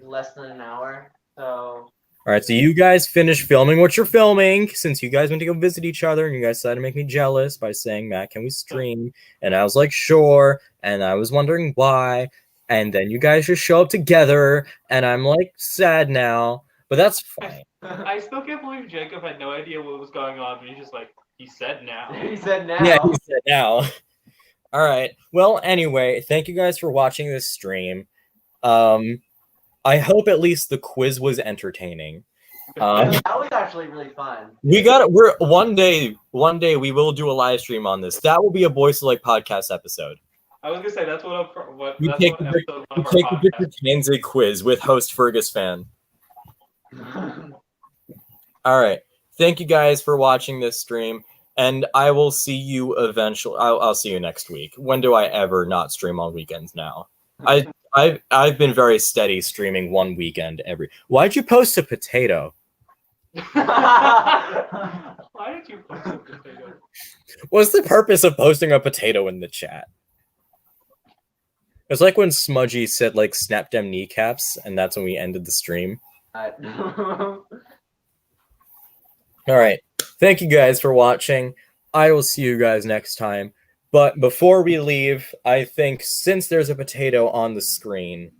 less than an hour. So. All right, so you guys finish filming what you're filming, since you guys went to go visit each other, and you guys decided to make me jealous by saying, Matt, can we stream? And I was like, sure, and I was wondering why, and then you guys just show up together, and I'm like sad now, but that's fine. I still can't believe Jacob had no idea what was going on, but he's just like, he said now. He said now. Yeah, he said now. All right, well, anyway, thank you guys for watching this stream. I hope at least the quiz was entertaining. That was actually really fun. We're one day we will do a live stream on this. That will be a Boys Like podcast episode. I was gonna say that's what we take the Victor Kanze quiz with host Fergus Fan. All right, thank you guys for watching this stream, and I will see you eventually. I'll see you next week. When do I ever not stream on weekends now? I've been very steady streaming one weekend every. Why'd you post a potato? Why did you post a potato? What's the purpose of posting a potato in the chat? It's like when Smudgy said like snap them kneecaps, and that's when we ended the stream. All right. Thank you guys for watching. I will see you guys next time. But before we leave, I think since there's a potato on the screen,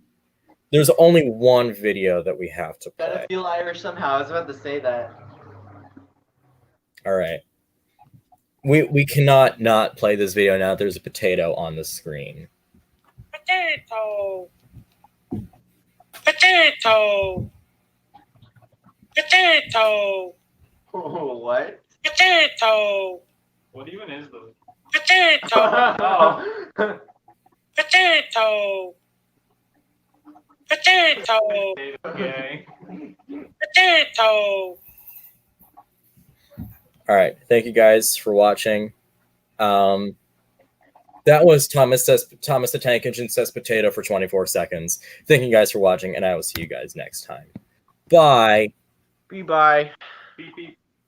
there's only one video that we have to play. Gotta feel Irish somehow. I was about to say that. All right. We cannot not play this video now. There's a potato on the screen. Potato. Potato. Potato. What? Potato. What even is this? Potato. Oh. Potato. Potato. Okay. Potato. All right. Thank you guys for watching. That was Thomas the Tank Engine says potato for 24 seconds. Thank you guys for watching, and I will see you guys next time. Bye. Bye. Beep, beep.